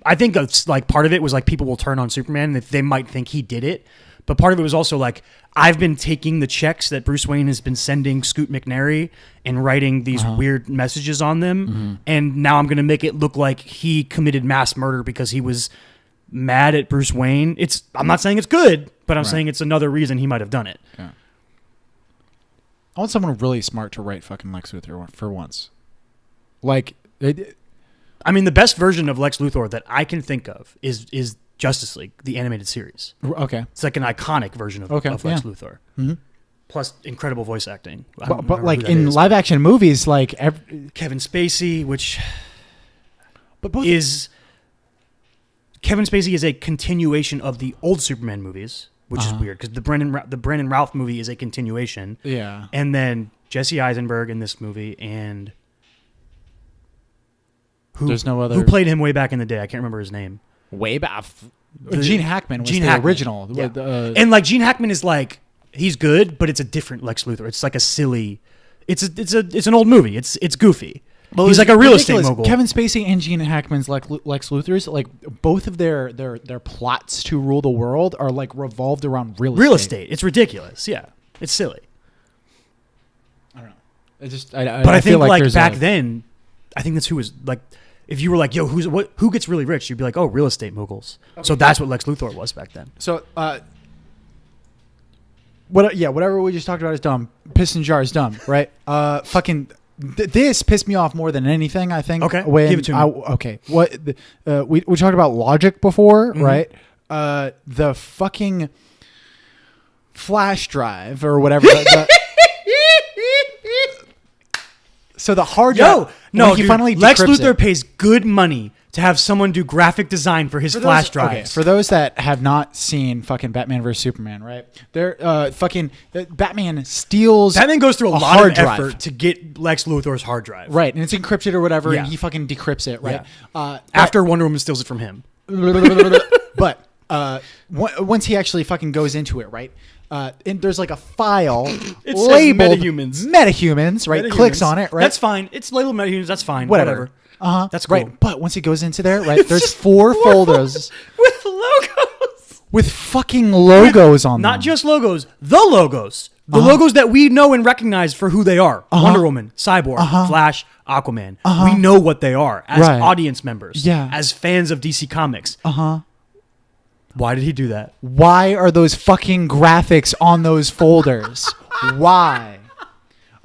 I think it's like part of it was like people will turn on Superman and they might think he did it, but part of it was also like I've been taking the checks that Bruce Wayne has been sending Scoot McNairy and writing these weird messages on them, and now I'm going to make it look like he committed mass murder because he was mad at Bruce Wayne. I'm not saying it's good, but I'm saying it's another reason he might have done it. Yeah. I want someone really smart to write fucking Lex Luthor for once. Like, I mean, the best version of Lex Luthor that I can think of is Justice League, the animated series. Okay. It's like an iconic version of Lex Luthor. Mm-hmm. Plus incredible voice acting. But like in live action movies, like Kevin Spacey, which both Kevin Spacey is a continuation of the old Superman movies, which is weird because the Brennan Ralph movie is a continuation. Yeah. And then Jesse Eisenberg in this movie and there's no other who played him way back in the day. I can't remember his name. Way back. Gene Hackman was the original. Yeah. And like Gene Hackman is like he's good, but it's a different Lex Luthor. It's like a silly. It's an old movie. It's goofy. Well, he's like a real estate mogul. Kevin Spacey and Gene Hackman's Lex Luthor's, like both of their plots to rule the world are like revolved around real estate. It's ridiculous. Yeah, it's silly. I don't know. But I think like back then, I think that's who was like. If you were like, yo, who gets really rich? You'd be like, oh, real estate moguls. Okay. So that's what Lex Luthor was back then. So, whatever we just talked about is dumb. Piston jar is dumb, right? Fucking. This pissed me off more than anything. I think. Okay. Give it to me. Okay. What we talked about logic before, right? The fucking flash drive or whatever. So the hard drive. No, dude, Lex Luthor pays good money to have someone do graphic design for his flash drives. Okay, for those that have not seen fucking Batman vs Superman, right? They're Batman steals. Batman goes through a lot of effort to get Lex Luthor's hard drive, right? And it's encrypted or whatever, and he fucking decrypts it, right? Yeah. After Wonder Woman steals it from him. But once he actually fucking goes into it, right? And there's like a file labeled metahumans, right? Clicks on it, right? That's fine. It's labeled metahumans. That's fine. Whatever. That's cool. Right. But once it goes into there, right? There's four folders with logos, with fucking logos on them. Not just logos, the logos that we know and recognize for who they are: Wonder Woman, Cyborg, Flash, Aquaman. We know what they are as audience members, as fans of DC Comics. Why did he do that? Why are those fucking graphics on those folders? Why?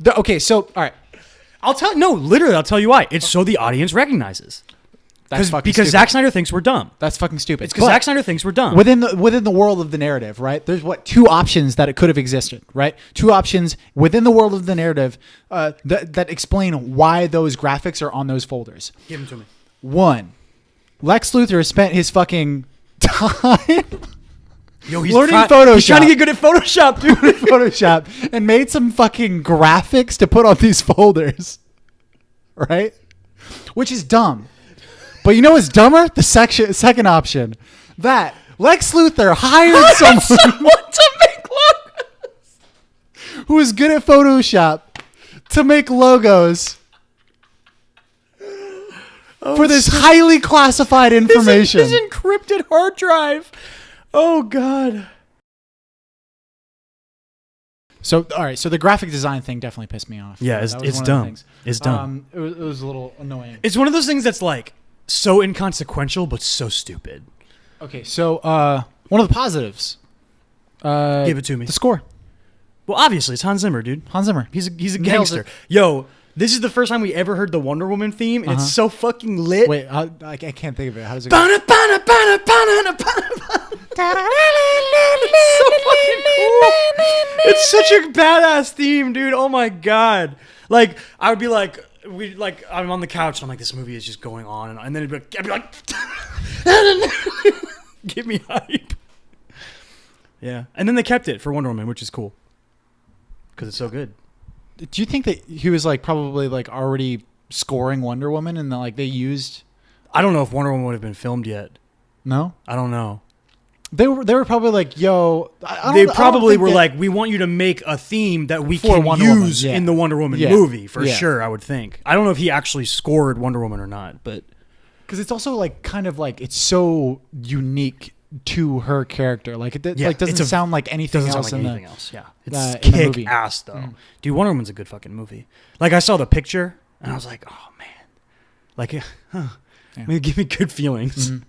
Okay, so all right. I'll tell you why. It's so the audience recognizes. That's fucking because stupid. Zack Snyder thinks we're dumb. That's fucking stupid. It's because Zack Snyder thinks we're dumb. Within the world of the narrative, right? There's two options that it could have existed, right? Two options within the world of the narrative that explain why those graphics are on those folders. Give them to me. One, Lex Luthor spent his fucking time he's learning Photoshop. He's trying to get good at Photoshop, dude. Photoshop, and made some fucking graphics to put on these folders, right? Which is dumb. But you know what's dumber? The second option. That Lex Luthor hired someone to make logos who is good at Photoshop to make logos for this highly classified information. This encrypted hard drive. Oh, God. So, all right. So the graphic design thing definitely pissed me off. Yeah, it's dumb. It's dumb. It was a little annoying. It's one of those things that's like so inconsequential, but so stupid. Okay, so one of the positives. Give it to me. The score. Well, obviously, it's Hans Zimmer, dude. Hans Zimmer. He's a gangster. Yo, this is the first time we ever heard the Wonder Woman theme, and it's so fucking lit. Wait, I can't think of it. How does it go? It's such a badass theme, dude. Oh my god! Like I would be like, I'm on the couch and I'm like, this movie is just going on, and then I'd be like, give me hype. Yeah, and then they kept it for Wonder Woman, which is cool because it's so good. Do you think that he was like probably like already scoring Wonder Woman and then like they used? I don't know if Wonder Woman would have been filmed yet. No, I don't know. They were probably like, yo, They probably were like, we want you to make a theme that we can Wonder Woman, use yeah. in the Wonder Woman Yeah. movie for Yeah. sure. I would think. I don't know if he actually scored Wonder Woman or not, but because it's also like kind of like it's so unique to her character. Like it Yeah, like doesn't sound like anything doesn't else sound like in anything the else. Yeah, it's in the movie. kick ass though. Dude, Wonder Woman's a good fucking movie. Like I saw the picture and I was like, oh man, like, huh. Yeah. I mean, give me good feelings. Mhm.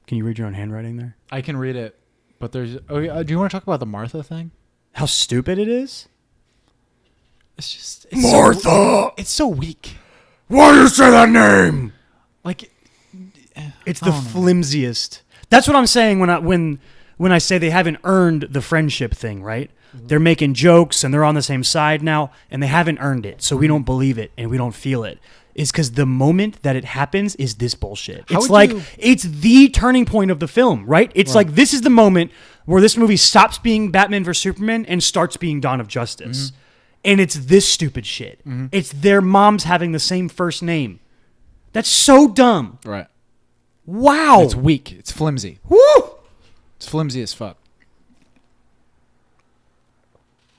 Can you read your own handwriting there? I can read it, but there's. Oh, yeah, do you want to talk about the Martha thing? How stupid it is. It's just Martha! It's so weak. Why do you say that name? Like It's I the don't know. flimsiest. That's what I'm saying when I say they haven't earned the friendship thing, right? They're making jokes and they're on the same side now, and they haven't earned it, so we don't believe it and we don't feel it. Is because the moment that it happens is this bullshit. How It's would like you- it's the turning point of the film, right? It's Right. like this is the moment where this movie stops being Batman vs Superman and starts being Dawn of Justice. And it's this stupid shit. It's their moms having the same first name. That's so dumb. right. Wow. It's weak. It's flimsy. Woo! It's flimsy as fuck.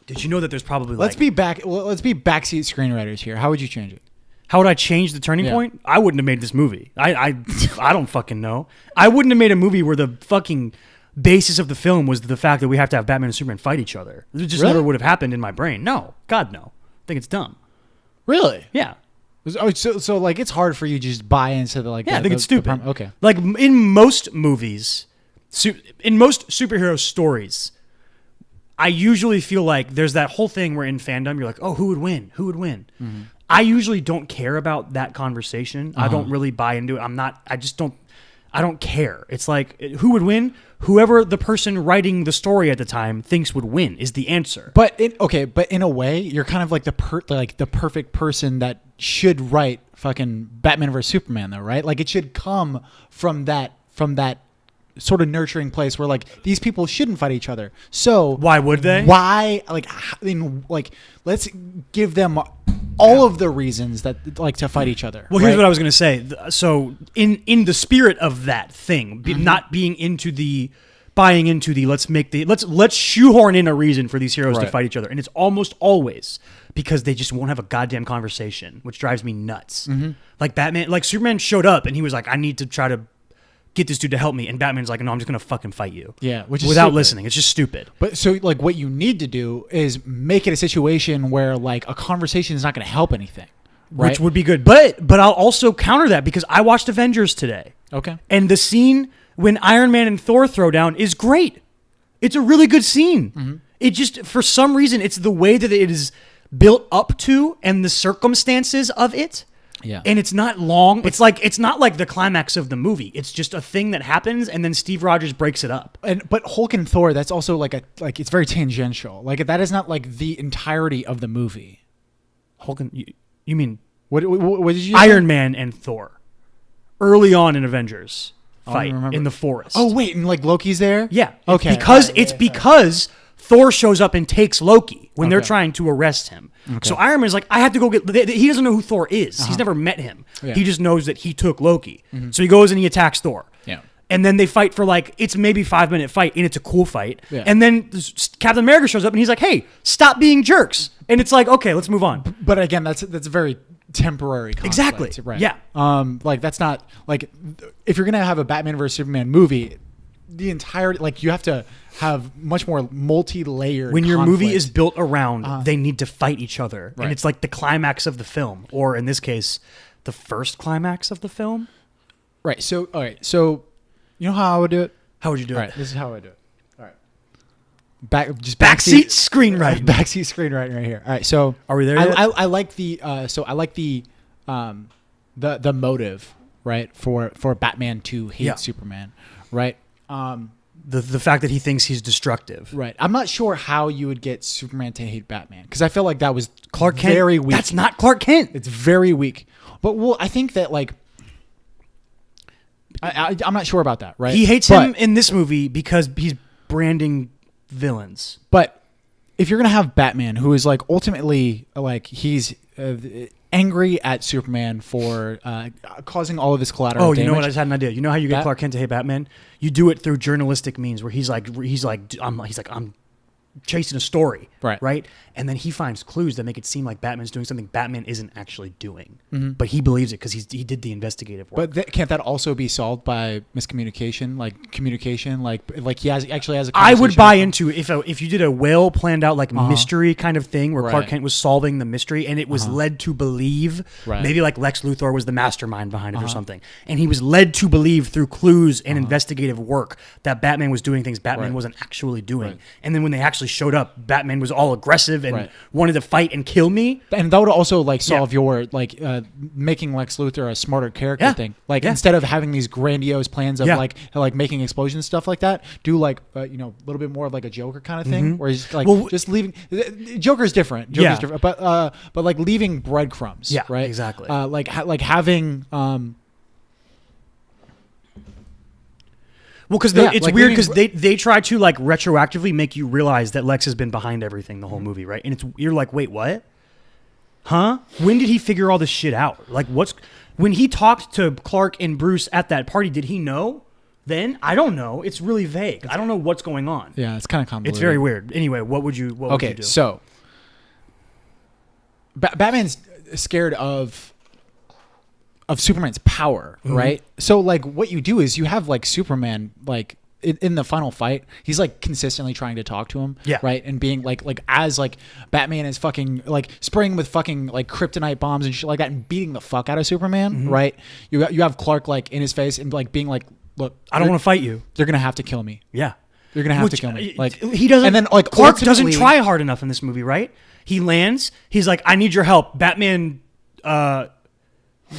Did you know that there's probably Let's be backseat screenwriters here. How would you change it? How would I change the turning Yeah. point? I wouldn't have made this movie. I don't fucking know. I wouldn't have made a movie where the fucking basis of the film was the fact that we have to have Batman and Superman fight each other. It just Really? never would have happened in my brain. No. God, no. I think it's dumb. Really? Yeah. Oh, so like it's hard for you to just buy into the like. Yeah, I think it's stupid. Okay. Like in most movies, in most superhero stories, I usually feel like there's that whole thing where in fandom you're like, oh, who would win? Who would win? I usually don't care about that conversation. I don't really buy into it. I don't care. It's like, who would win? Whoever the person writing the story at the time thinks would win is the answer. But in a way, you're kind of like the perfect person that should write fucking Batman vs Superman, though, right? Like it should come from that sort of nurturing place where like these people shouldn't fight each other. So Why would they? Why let's give them all of the reasons that like to fight each other. Well, here's right? what I was going to say. So, in the spirit of that thing, not being buying into the let's shoehorn in a reason for these heroes to Right. fight each other, and it's almost always because they just won't have a goddamn conversation, which drives me nuts. Like Batman, like Superman showed up and he was like, "I need to try to get this dude to help me," and Batman's like, "No, I'm just going to fucking fight you." Yeah, which is without stupid. listening. It's just stupid. But so like what you need to do is make it a situation where like a conversation is not going to help anything, right? Which would be good. But I'll also counter that because I watched Avengers today. Okay. And the scene when Iron Man and Thor throw down is great. It's a really good scene. It just, for some reason, it's the way that it is built up to and the circumstances of it. Yeah. And it's not long. It's not like the climax of the movie. It's just a thing that happens and then Steve Rogers breaks it up. But Hulk and Thor, that's also like it's very tangential. Like that is not like the entirety of the movie. Hulk and, you mean What did you Iron Man and Thor early on in Avengers fight remember. in the forest. Oh wait, and like Loki's there? Yeah. Okay. Because Thor shows up and takes Loki when they're Okay. trying to arrest him. So Iron Man's like, I have to go get... He doesn't know who Thor is. He's never met him. Yeah. He just knows that he took Loki. So he goes and he attacks Thor. Yeah. And then they fight for like, it's maybe 5-minute fight, and it's a cool fight. Yeah. And then Captain America shows up and he's like, hey, stop being jerks. And it's like, okay, let's move on. But again, that's very temporary conflict. Exactly. Right. Yeah. Like that's not like if you're gonna have a Batman vs Superman movie, the entire like you have to have much more multi-layered. When your movie conflict. is built around, they need to fight each other. Right. And it's like the climax of the film, or in this case, the first climax of the film. right. So all right. So you know how I would do it. How would you do All it? right. This is how I do it. All right. Backseat screenwriting. Backseat screenwriting right here. All right. So Are we there yet? I like the the motive, right, for Batman to hate Yeah. Superman, right? The fact that he thinks he's destructive. Right. I'm not sure how you would get Superman to hate Batman because I feel like that was Clark Kent. very weak. That's not Clark Kent. It's very weak. But well, I think that like I'm not sure about that. Right. He hates But- him in this movie because he's branding villains. But if you're gonna have Batman, who is like ultimately like he's angry at Superman for causing all of his collateral damage. You know what? I just had an idea. You know how you get Clark Kent to hate Batman? You do it through journalistic means, where he's like, I'm chasing a story, right? And then he finds clues that make it seem like Batman's doing something Batman isn't actually doing, but he believes it because he did the investigative work. But can't that also be solved by miscommunication, like communication, like he actually has a conversation? I would buy into if you did a well planned out like mystery kind of thing where Clark Kent was solving the mystery and it was led to believe maybe like Lex Luthor was the mastermind behind it or something, and he was led to believe through clues and investigative work that Batman was doing things Batman wasn't actually doing, and then when they actually showed up, Batman was all aggressive and wanted to fight and kill me. And that would also like solve your like making Lex Luthor a smarter character thing. Like instead of having these grandiose plans of like making explosions stuff like that, do like a little bit more of like a Joker kind of thing, where he's like just leaving. Joker's different. Joker's different, but like leaving breadcrumbs. Yeah, right. Exactly. Like having. Well, because it's like weird because they try to like retroactively make you realize that Lex has been behind everything the whole movie, right? And you're like, wait, what? Huh? When did he figure all this shit out? Like, when he talked to Clark and Bruce at that party? Did he know? Then I don't know. It's really vague. I don't know what's going on. Yeah, it's kind of convoluted. It's very weird. Anyway, what would you do? Okay, so Batman's scared of Superman's power, right? So like what you do is you have like Superman like in the final fight, he's like consistently trying to talk to him, right? And being like as like Batman is fucking like spraying with fucking like kryptonite bombs and shit like that and beating the fuck out of Superman, right? You have Clark like in his face and like being like, look, I don't want to fight you. You're gonna have to kill me. Yeah. You're gonna have to kill me. Like he doesn't. And then like Clark doesn't try hard enough in this movie, right? He lands. He's like, I need your help. Batman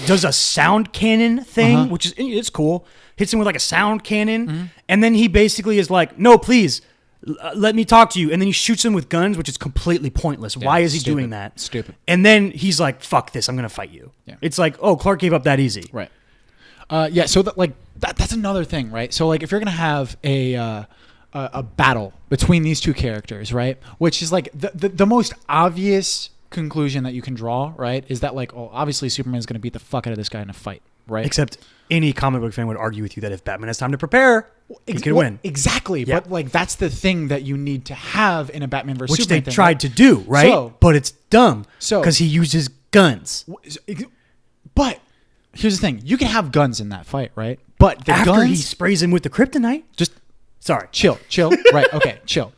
does a sound cannon thing, which is it's cool. Hits him with like a sound cannon, and then he basically is like, "No, please, let me talk to you." And then he shoots him with guns, which is completely pointless. Why is he doing that? Stupid. And then he's like, "Fuck this! I'm gonna fight you." Yeah. It's like, oh, Clark gave up that easy, right? Yeah. So that's another thing, right? So like if you're gonna have a battle between these two characters, right? Which is like the most obvious conclusion that you can draw, right? Is that like, oh, obviously Superman's going to beat the fuck out of this guy in a fight, right? Except any comic book fan would argue with you that if Batman has time to prepare, he can win. Exactly. Yeah. But like that's the thing that you need to have in a Batman versus Superman thing. Which they tried to do, right? So, but it's dumb because he uses guns. But here's the thing. You can have guns in that fight, right? But the after guns, he sprays him with the kryptonite, chill. Right. Okay. Chill.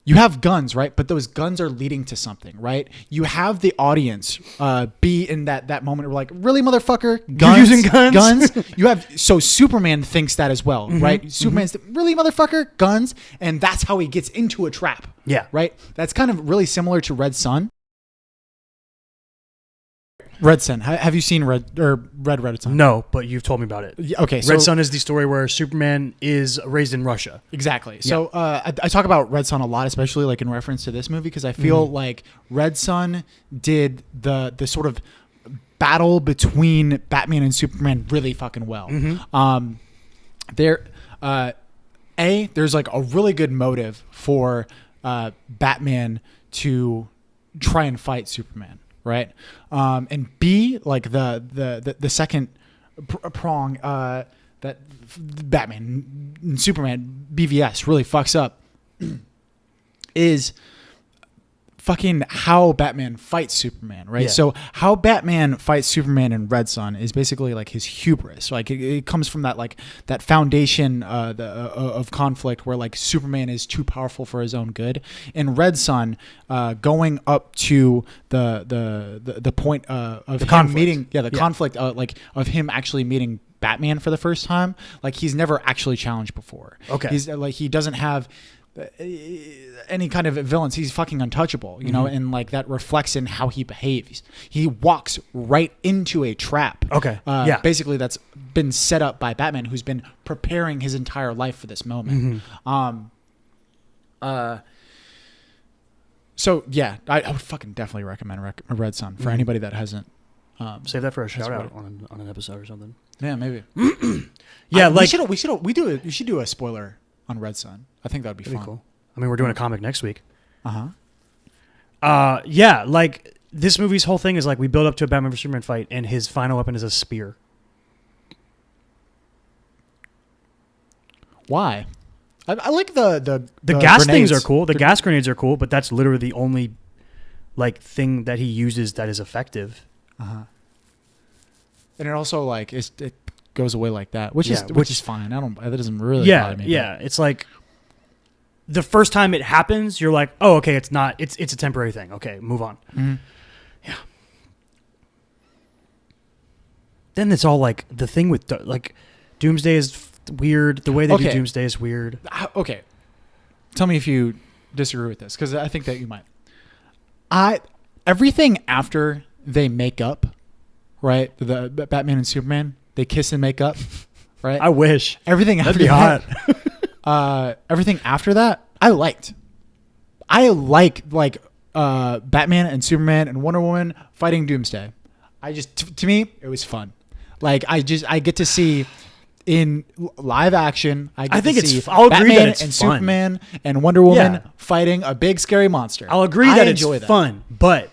You have guns, right? But those guns are leading to something, right? You have the audience be in that moment where like, really, motherfucker? Guns? You're using guns? Guns? You have, so Superman thinks that as well, right? Superman's, really, motherfucker? Guns? And that's how he gets into a trap. Yeah. Right? That's kind of really similar to Red Sun. Red Sun. Have you seen Red Sun? No, but you've told me about it. Yeah, okay, so Red Sun is the story where Superman is raised in Russia. Exactly. Yeah. So I talk about Red Sun a lot, especially like in reference to this movie, because I feel like Red Sun did the sort of battle between Batman and Superman really fucking well. There's like a really good motive for Batman to try and fight Superman. Right, and B, like the second prong that Batman and Superman BVS really fucks up is fucking how Batman fights Superman, right? Yeah. So how Batman fights Superman in Red Sun is basically like his hubris. Like it comes from that like that foundation of conflict where like Superman is too powerful for his own good. In Red Sun, going up to the point of the him conflict. Meeting, conflict like of him actually meeting Batman for the first time. Like he's never actually challenged before. Okay, he's like he doesn't have any kind of villains. He's fucking untouchable, you know, and like that reflects in how he behaves. He walks right into a trap. Okay. Basically that's been set up by Batman, who's been preparing his entire life for this moment. So yeah, I would fucking definitely recommend Red Sun for anybody that hasn't. Save that for a shout out on an episode or something. Yeah, maybe. Yeah, we should do a spoiler on Red Sun. I think that'd be fun. Cool. I mean, we're doing a comic next week. Yeah, like this movie's whole thing is like we build up to a Batman vs Superman fight, and his final weapon is a spear. Why? I like the gas things grenades. are cool. The gas grenades are cool, but that's literally the only like thing that he uses that is effective. And it also like it goes away like that, which is fine. That doesn't really bother me. Yeah. It's like the first time it happens, you're like, oh, okay, it's a temporary thing. Okay, move on. Mm-hmm. Yeah. Then it's all like the thing with like Doomsday is weird. The way they do Doomsday is weird. Okay. Tell me if you disagree with this, because I think that you might. Everything after they make up, right? The Batman and Superman, they kiss and make up, right? I wish. Everything That'd after be that, hot. everything after that, I liked. I like Batman and Superman and Wonder Woman fighting Doomsday. To me, it was fun. Like I get to see in live action. I'll agree Batman that it's and fun. Superman and Wonder Woman fighting a big scary monster. I'll agree that it's fun, but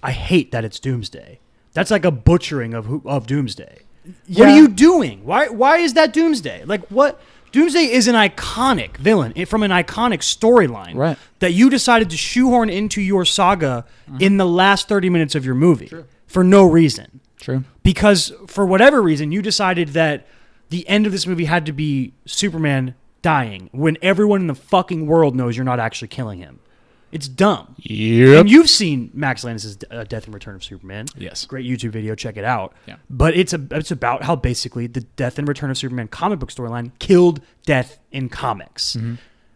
I hate that it's Doomsday. That's like a butchering of Doomsday. Yeah. What are you doing? Why is that Doomsday? Like what? Doomsday is an iconic villain from an iconic storyline that you decided to shoehorn into your saga in the last 30 minutes of your movie for no reason. True. Because for whatever reason, you decided that the end of this movie had to be Superman dying when everyone in the fucking world knows you're not actually killing him. It's dumb. Yep. And you've seen Max Landis' Death and Return of Superman. Yes. Great YouTube video. Check it out. Yeah. But it's about how basically the Death and Return of Superman comic book storyline killed Death in comics,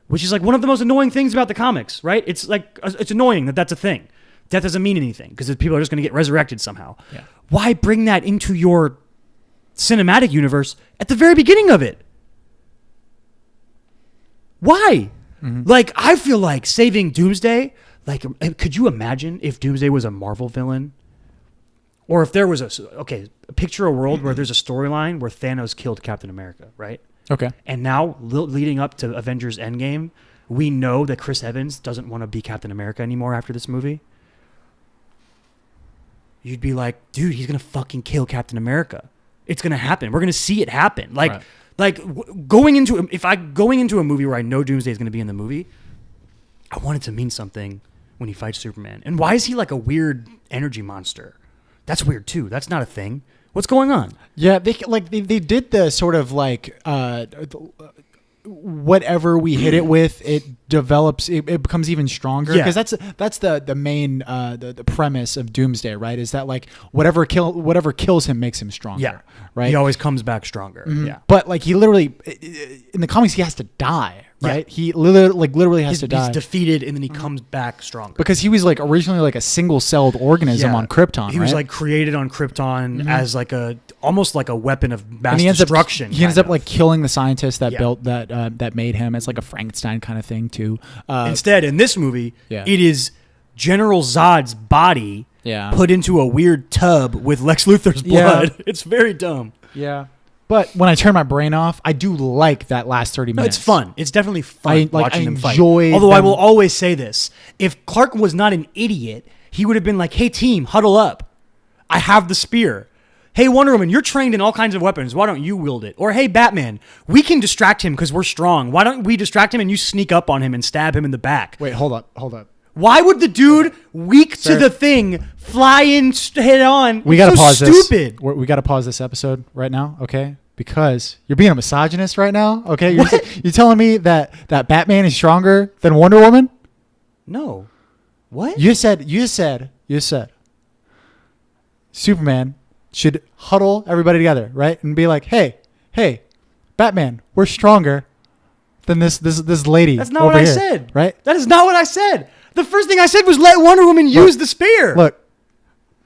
which is like one of the most annoying things about the comics, right? It's like, it's annoying that that's a thing. Death doesn't mean anything because people are just going to get resurrected somehow. Yeah. Why bring that into your cinematic universe at the very beginning of it? Why? Like, I feel like saving Doomsday, like, could you imagine if Doomsday was a Marvel villain? Or if there was picture a world where there's a storyline where Thanos killed Captain America, right? Okay. And now, leading up to Avengers Endgame, we know that Chris Evans doesn't want to be Captain America anymore after this movie. You'd be like, dude, he's going to fucking kill Captain America. It's going to happen. We're going to see it happen. Going into a movie where I know Doomsday is going to be in the movie, I want it to mean something when he fights Superman. And why is he like a weird energy monster? That's weird too. That's not a thing. What's going on? Yeah, they did the sort of like whatever we hit it with, it develops. It becomes even stronger because that's the main the premise of Doomsday, right? Is that like whatever kills him makes him stronger. Yeah, right. He always comes back stronger. Yeah, but like he literally in the comics he has to die. Right, he literally has to die. He's defeated, and then he comes back stronger because he was like originally like a single-celled organism on Krypton. He was like created on Krypton as like almost like a weapon of mass destruction. He ends up like killing the scientist that built that made him. It's like a Frankenstein kind of thing too. Instead, in this movie, it is General Zod's body put into a weird tub with Lex Luthor's blood. It's very dumb. Yeah. But when I turn my brain off, I do like that last 30 minutes. It's fun. It's definitely fun watching them fight. Although I will always say this. If Clark was not an idiot, he would have been like, hey, team, huddle up. I have the spear. Hey, Wonder Woman, you're trained in all kinds of weapons. Why don't you wield it? Or, hey, Batman, we can distract him because we're strong. Why don't we distract him and you sneak up on him and stab him in the back? Wait, hold up. Why would the dude weak to the thing fly in head on? We got to pause stupid. We got to pause this episode right now, okay? Because you're being a misogynist right now, okay? You're telling me that Batman is stronger than Wonder Woman? No. What? You said Superman should huddle everybody together, right? And be like, hey, Batman, we're stronger than this lady. That's not over what here, I said. Right? That is not what I said. The first thing I said was let Wonder Woman use the spear. Look,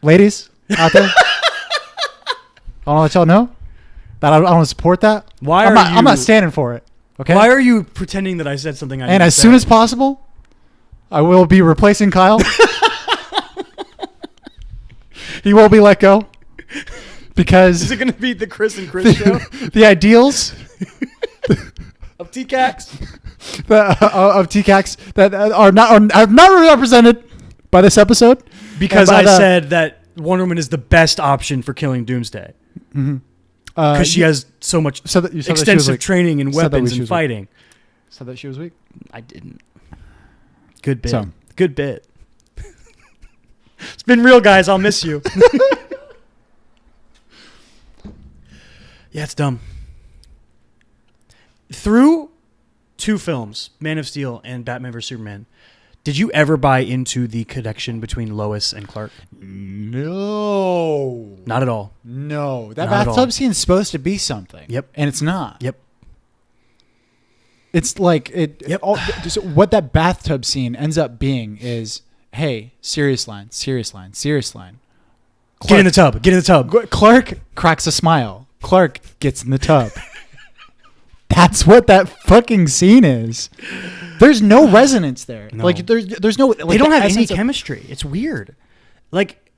ladies out there, I want to let y'all know that I don't support that. I'm not standing for it. Okay. Why are you pretending that I said something I didn't say? And as soon as possible, I will be replacing Kyle. He will be let go because is it going to be the Chris and Chris show? The ideals of tcaks of tcaks that are not represented by this episode? Because I said that Wonder Woman is the best option for killing Doomsday. Because she has so much extensive training in weapons and fighting. Said that she was weak? I didn't. Good bit. Good bit. It's been real, guys. I'll miss you. Yeah, it's dumb. Through 2 films, Man of Steel and Batman vs. Superman, did you ever buy into the connection between Lois and Clark? No. Not at all. No. That bathtub scene is supposed to be something. Yep. And it's not. Yep. It's like what that bathtub scene ends up being is, hey, serious line, serious line, serious line. Clark, get in the tub. Get in the tub. Clark cracks a smile. Clark gets in the tub. That's what that fucking scene is. There's no resonance there. No. Like there's no. Like, they don't have any chemistry. It's weird. Like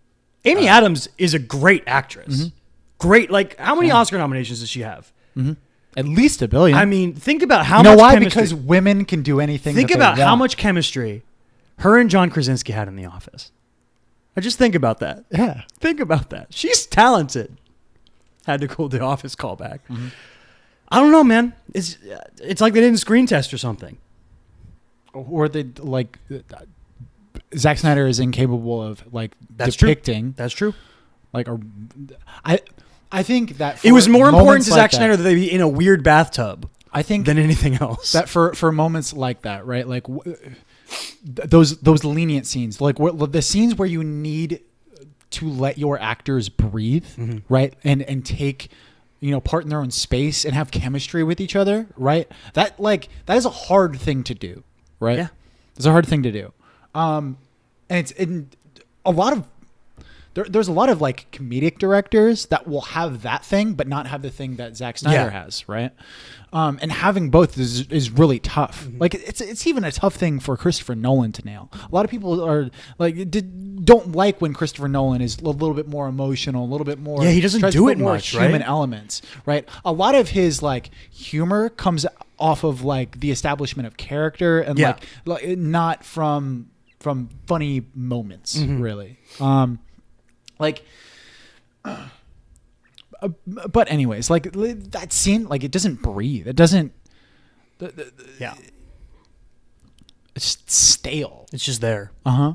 Amy Adams is a great actress. Mm-hmm. Great. Like how many Oscar nominations does she have? Mm-hmm. At least 1 billion. I mean, think about how much why? chemistry. Because women can do anything. Think about how much chemistry her and John Krasinski had in The Office. I just think about that. Yeah. Think about that. She's talented. Had to call The Office callback. Mm-hmm. I don't know, man. It's like they didn't screen test or something. Or they like Zack Snyder is incapable of like That's depicting. True. That's true. Like I think that it was more important to Zack Snyder that they be in a weird bathtub. I think than anything else. That for moments like that, right? Like those lenient scenes, like the scenes where you need to let your actors breathe, mm-hmm. right, and take part in their own space and have chemistry with each other, right? That is a hard thing to do, right? Yeah, it's a hard thing to do, and it's in a lot of. There's a lot of like comedic directors that will have that thing, but not have the thing that Zack Snyder has, right? And having both is really tough. Mm-hmm. Like it's even a tough thing for Christopher Nolan to nail. A lot of people are like don't like when Christopher Nolan is a little bit more emotional, a little bit more. Yeah, he doesn't do it much, human right? elements, right? A lot of his like humor comes off of like the establishment of character and like not from funny moments, mm-hmm. really. But anyways, like that scene, like it doesn't breathe. It doesn't. Yeah. It's stale. It's just there. Uh-huh.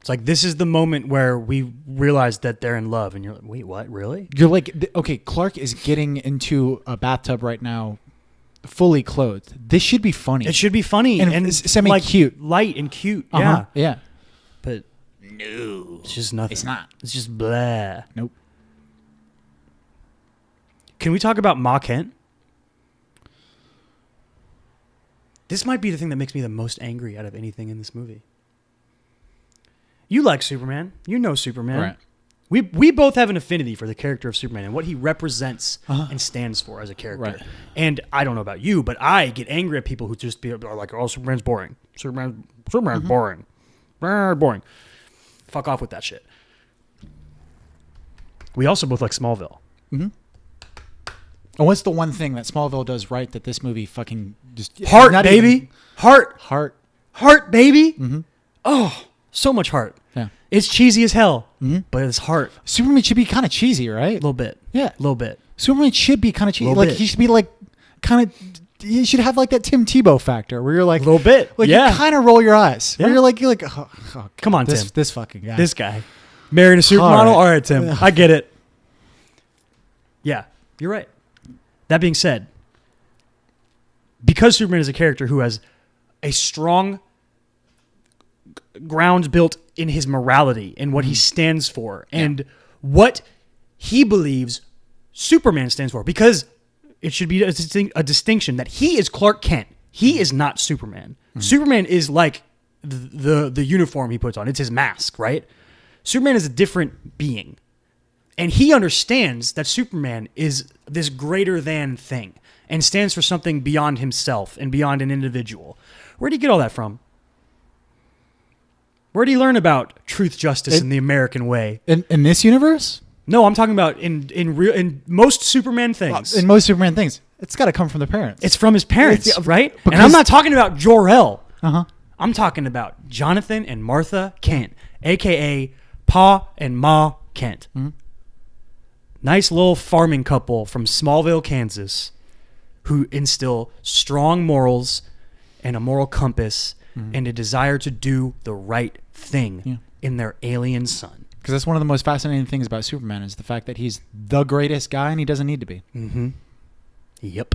It's like this is the moment where we realize that they're in love, and you're like, wait, what? Really? You're like, okay, Clark is getting into a bathtub right now, fully clothed. This should be funny. It should be funny and semi-cute, light and cute. Uh-huh. Yeah. But no, it's just nothing. It's not. It's just blah. Nope. Can we talk about Ma Kent? This might be the thing that makes me the most angry out of anything in this movie. You like Superman. You know Superman. Right. We both have an affinity for the character of Superman and what he represents and stands for as a character. Right. And I don't know about you, but I get angry at people who just are like, oh, Superman's boring. Superman's mm-hmm. boring. Boring. Fuck off with that shit. We also both like Smallville. Mm-hmm. And what's the one thing that Smallville does right that this movie fucking just... Heart, baby. Heart, baby. Mm-hmm. Oh, so much heart. Yeah. It's cheesy as hell, mm-hmm. but it's heart. Superman should be kind of cheesy, right? A little bit. Yeah. A little bit. Superman should be kind of cheesy. Like, he should be like kind of... You should have like that Tim Tebow factor where you're like... A little bit. Like, yeah. You kind of roll your eyes. Yeah. Where you're like oh, come on, Tim. Tim. This fucking guy. This guy. Married a supermodel? All right, Tim. I get it. Yeah, you're right. That being said, because Superman is a character who has a strong ground built in his morality and what he stands for and what he believes Superman stands for, because it should be a distinction that he is Clark Kent. He is not Superman. Mm-hmm. Superman is like the uniform he puts on. It's his mask, right? Superman is a different being. And he understands that Superman is this greater than thing and stands for something beyond himself and beyond an individual. Where did he get all that from? Where did he learn about truth, justice, and the American way? In this universe? No, I'm talking about in most Superman things. In most Superman things, it's got to come from the parents. It's from his parents, right? And I'm not talking about Jor-El. Uh-huh. I'm talking about Jonathan and Martha Kent. a.k.a. Pa and Ma Kent. Nice little farming couple from Smallville, Kansas, who instill strong morals and a moral compass and a desire to do the right thing in their alien son. Because that's one of the most fascinating things about Superman is the fact that he's the greatest guy and he doesn't need to be. Mm-hmm. Yep.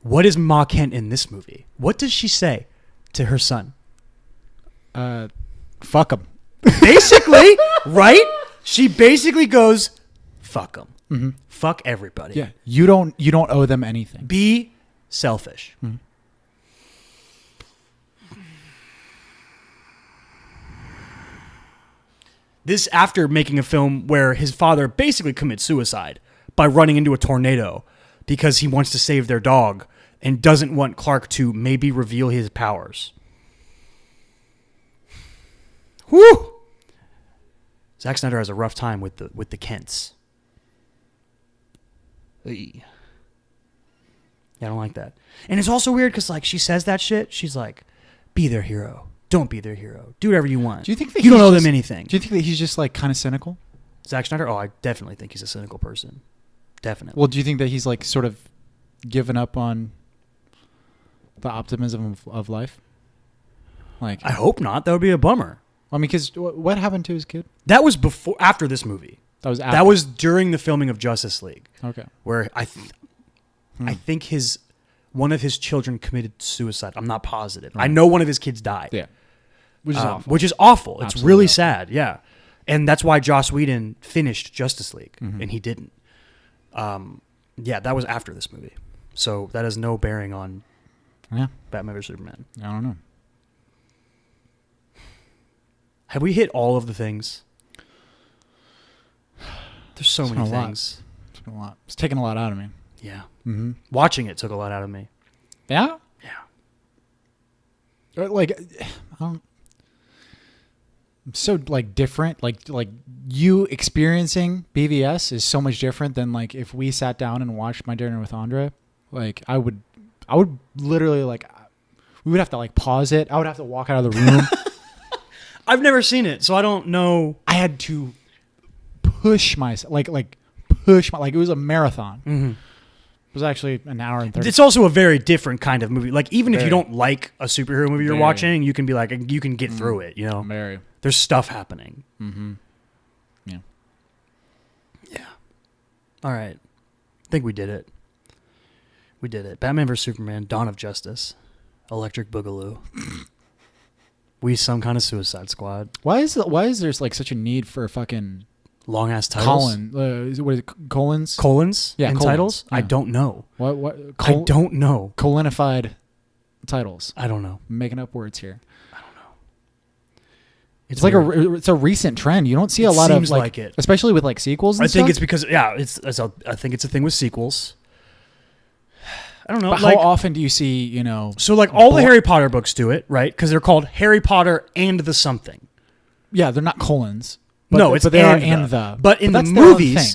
What is Ma Kent in this movie? What does she say to her son? Fuck him. Basically, right? She basically goes, fuck them. Fuck everybody. Yeah. You don't owe them anything. Be selfish. This after making a film where his father basically commits suicide by running into a tornado because he wants to save their dog and doesn't want Clark to maybe reveal his powers. Whew! Zack Snyder has a rough time with the Kents. Yeah, I don't like that. And it's also weird because like she says that shit. She's like, be their hero. Don't be their hero. Do whatever you want. Do you think that you don't he's owe just- them anything? Do you think that he's just like kind of cynical? Zack Snyder? Oh, I definitely think he's a cynical person. Definitely. Well, do you think that he's like sort of given up on the optimism of life? Like, I hope not. That would be a bummer. I mean, because what happened to his kid? That was after this movie. That was after. That was during the filming of Justice League. Okay. Where I think one of his children committed suicide. I'm not positive. I know one of his kids died. Yeah. Which is awful. Which is awful. It's Absolutely really awful. sad. Yeah. And that's why Joss Whedon finished Justice League and he didn't. Yeah, that was after this movie. So that has no bearing on Batman vs Superman. I don't know. Have we hit all of the things? There's so It's many been a lot. things. It's been a lot. It's taken a lot out of me. Yeah. Mm-hmm. Watching it took a lot out of me. Yeah? Yeah. Like, I'm so like different. Like you experiencing BVS is so much different than like if we sat down and watched My Dinner with Andre. Like I would literally like we would have to like pause it. I would have to walk out of the room. I've never seen it, so I don't know. I had to push myself like it was a marathon. Mm-hmm. It was actually an hour and 30. It's also a very different kind of movie. Like even if you Very. don't like a superhero movie you're Very. watching, you can be like you can get through it. You know, Very. there's stuff happening. Mm-hmm. Yeah. Yeah. All right. I think we did it. We did it. Batman vs Superman: Dawn of Justice, Electric Boogaloo. We some kind of Suicide Squad. Why is there like such a need for fucking Long ass titles. what is it? Colons? Colons? Yeah, in colons. titles? Yeah. I don't know. What? I don't know. Colonified titles. I don't know. I'm making up words here. It's It's like weird. it's a recent trend. You don't see a It lot of seems like it. especially with like sequels. And I think stuff. it's because I think it's a thing with sequels. I don't know. But like, how often do you see so like all the Harry Potter books do it, right? Because they're called Harry Potter and the something. Yeah, they're not colons. But No, it's but they are and and the. But in the that's their own movies,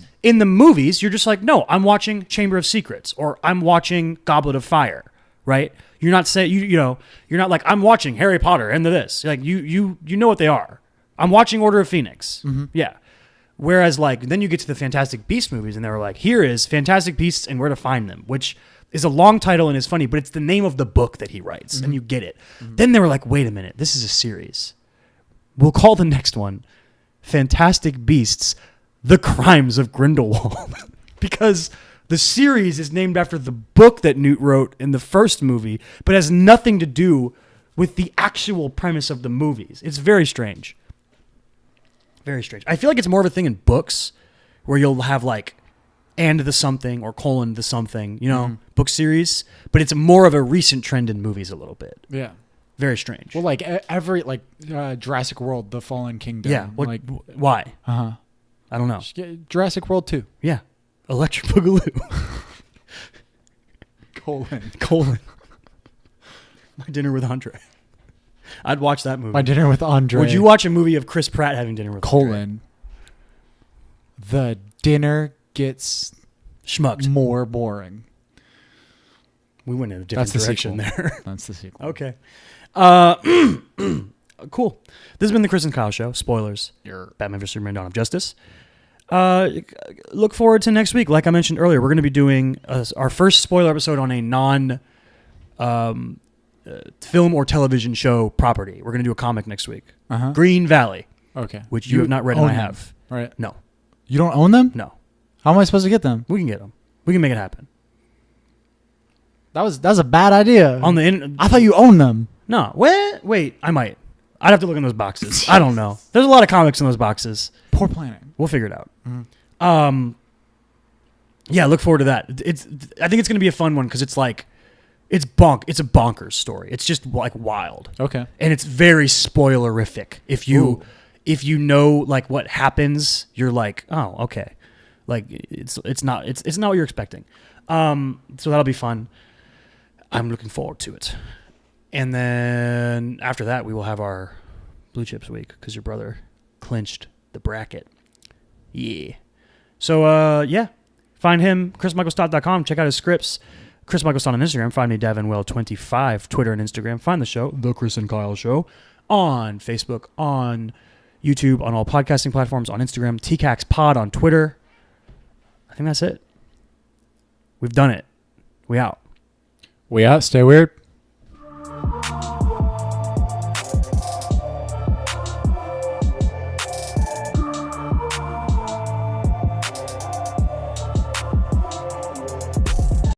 thing. you're just like, no, I'm watching Chamber of Secrets or I'm watching Goblet of Fire, right? You're not saying you're not like I'm watching Harry Potter and this. Like you know what they are. I'm watching Order of Phoenix. Mm-hmm. Yeah. Whereas like then you get to the Fantastic Beasts movies and they were like, here is Fantastic Beasts and where to find them, which is a long title and is funny, but it's the name of the book that he writes and you get it. Then they were like, wait a minute, this is a series. We'll call the next one Fantastic Beasts: The Crimes of Grindelwald because the series is named after the book that Newt wrote in the first movie, but has nothing to do with the actual premise of the movies. It's very strange. Very strange. I feel like it's more of a thing in books where you'll have like and the something or colon the something, book series, but it's more of a recent trend in movies a little bit. Yeah. Very strange. Well, like every Jurassic World: The Fallen Kingdom. yeah. Why? Uh-huh. I don't know. Jurassic World 2. Yeah. Electric Boogaloo. Colon. My Dinner with Andre. I'd watch that movie. My Dinner with Andre. Would you watch a movie of Chris Pratt having dinner with Andre? colon? The dinner gets Schmucked. more boring. We went in a different That's the direction sequel. there. That's the sequel. Okay. Cool. This has been the Chris and Kyle Show. Spoilers. Batman vs Superman: Dawn of Justice. Look forward to next week. Like I mentioned earlier, we're going to be doing our first spoiler episode on a non film or television show property. We're going to do a comic next week. Green Valley. Okay. Which you have not read and I own have. them, right? No. You don't own them? No. How am I supposed to get them? We can get them. We can make it happen. That was a bad idea. I thought you owned them. No. Wait. I might. I'd have to look in those boxes. I don't know. There's a lot of comics in those boxes. Poor planning. We'll figure it out. Yeah, look forward to that. I think it's going to be a fun one because it's like, it's a bonkers story. It's just like wild. Okay. And it's very spoilerific. If you know like what happens, you're like, oh, okay. Like it's not what you're expecting. So that'll be fun. I'm looking forward to it. And then after that, we will have our Blue Chips week because your brother clinched the bracket. Yeah. So, yeah. Find him, chrismichaelstott.com. Check out his scripts. Chris Michael Stott on Instagram. Find me, DavinWell25, Twitter and Instagram. Find the show, The Chris and Kyle Show, on Facebook, on YouTube, on all podcasting platforms, on Instagram, tcaks pod on Twitter. I think that's it. We've done it. We out. We out. Stay weird.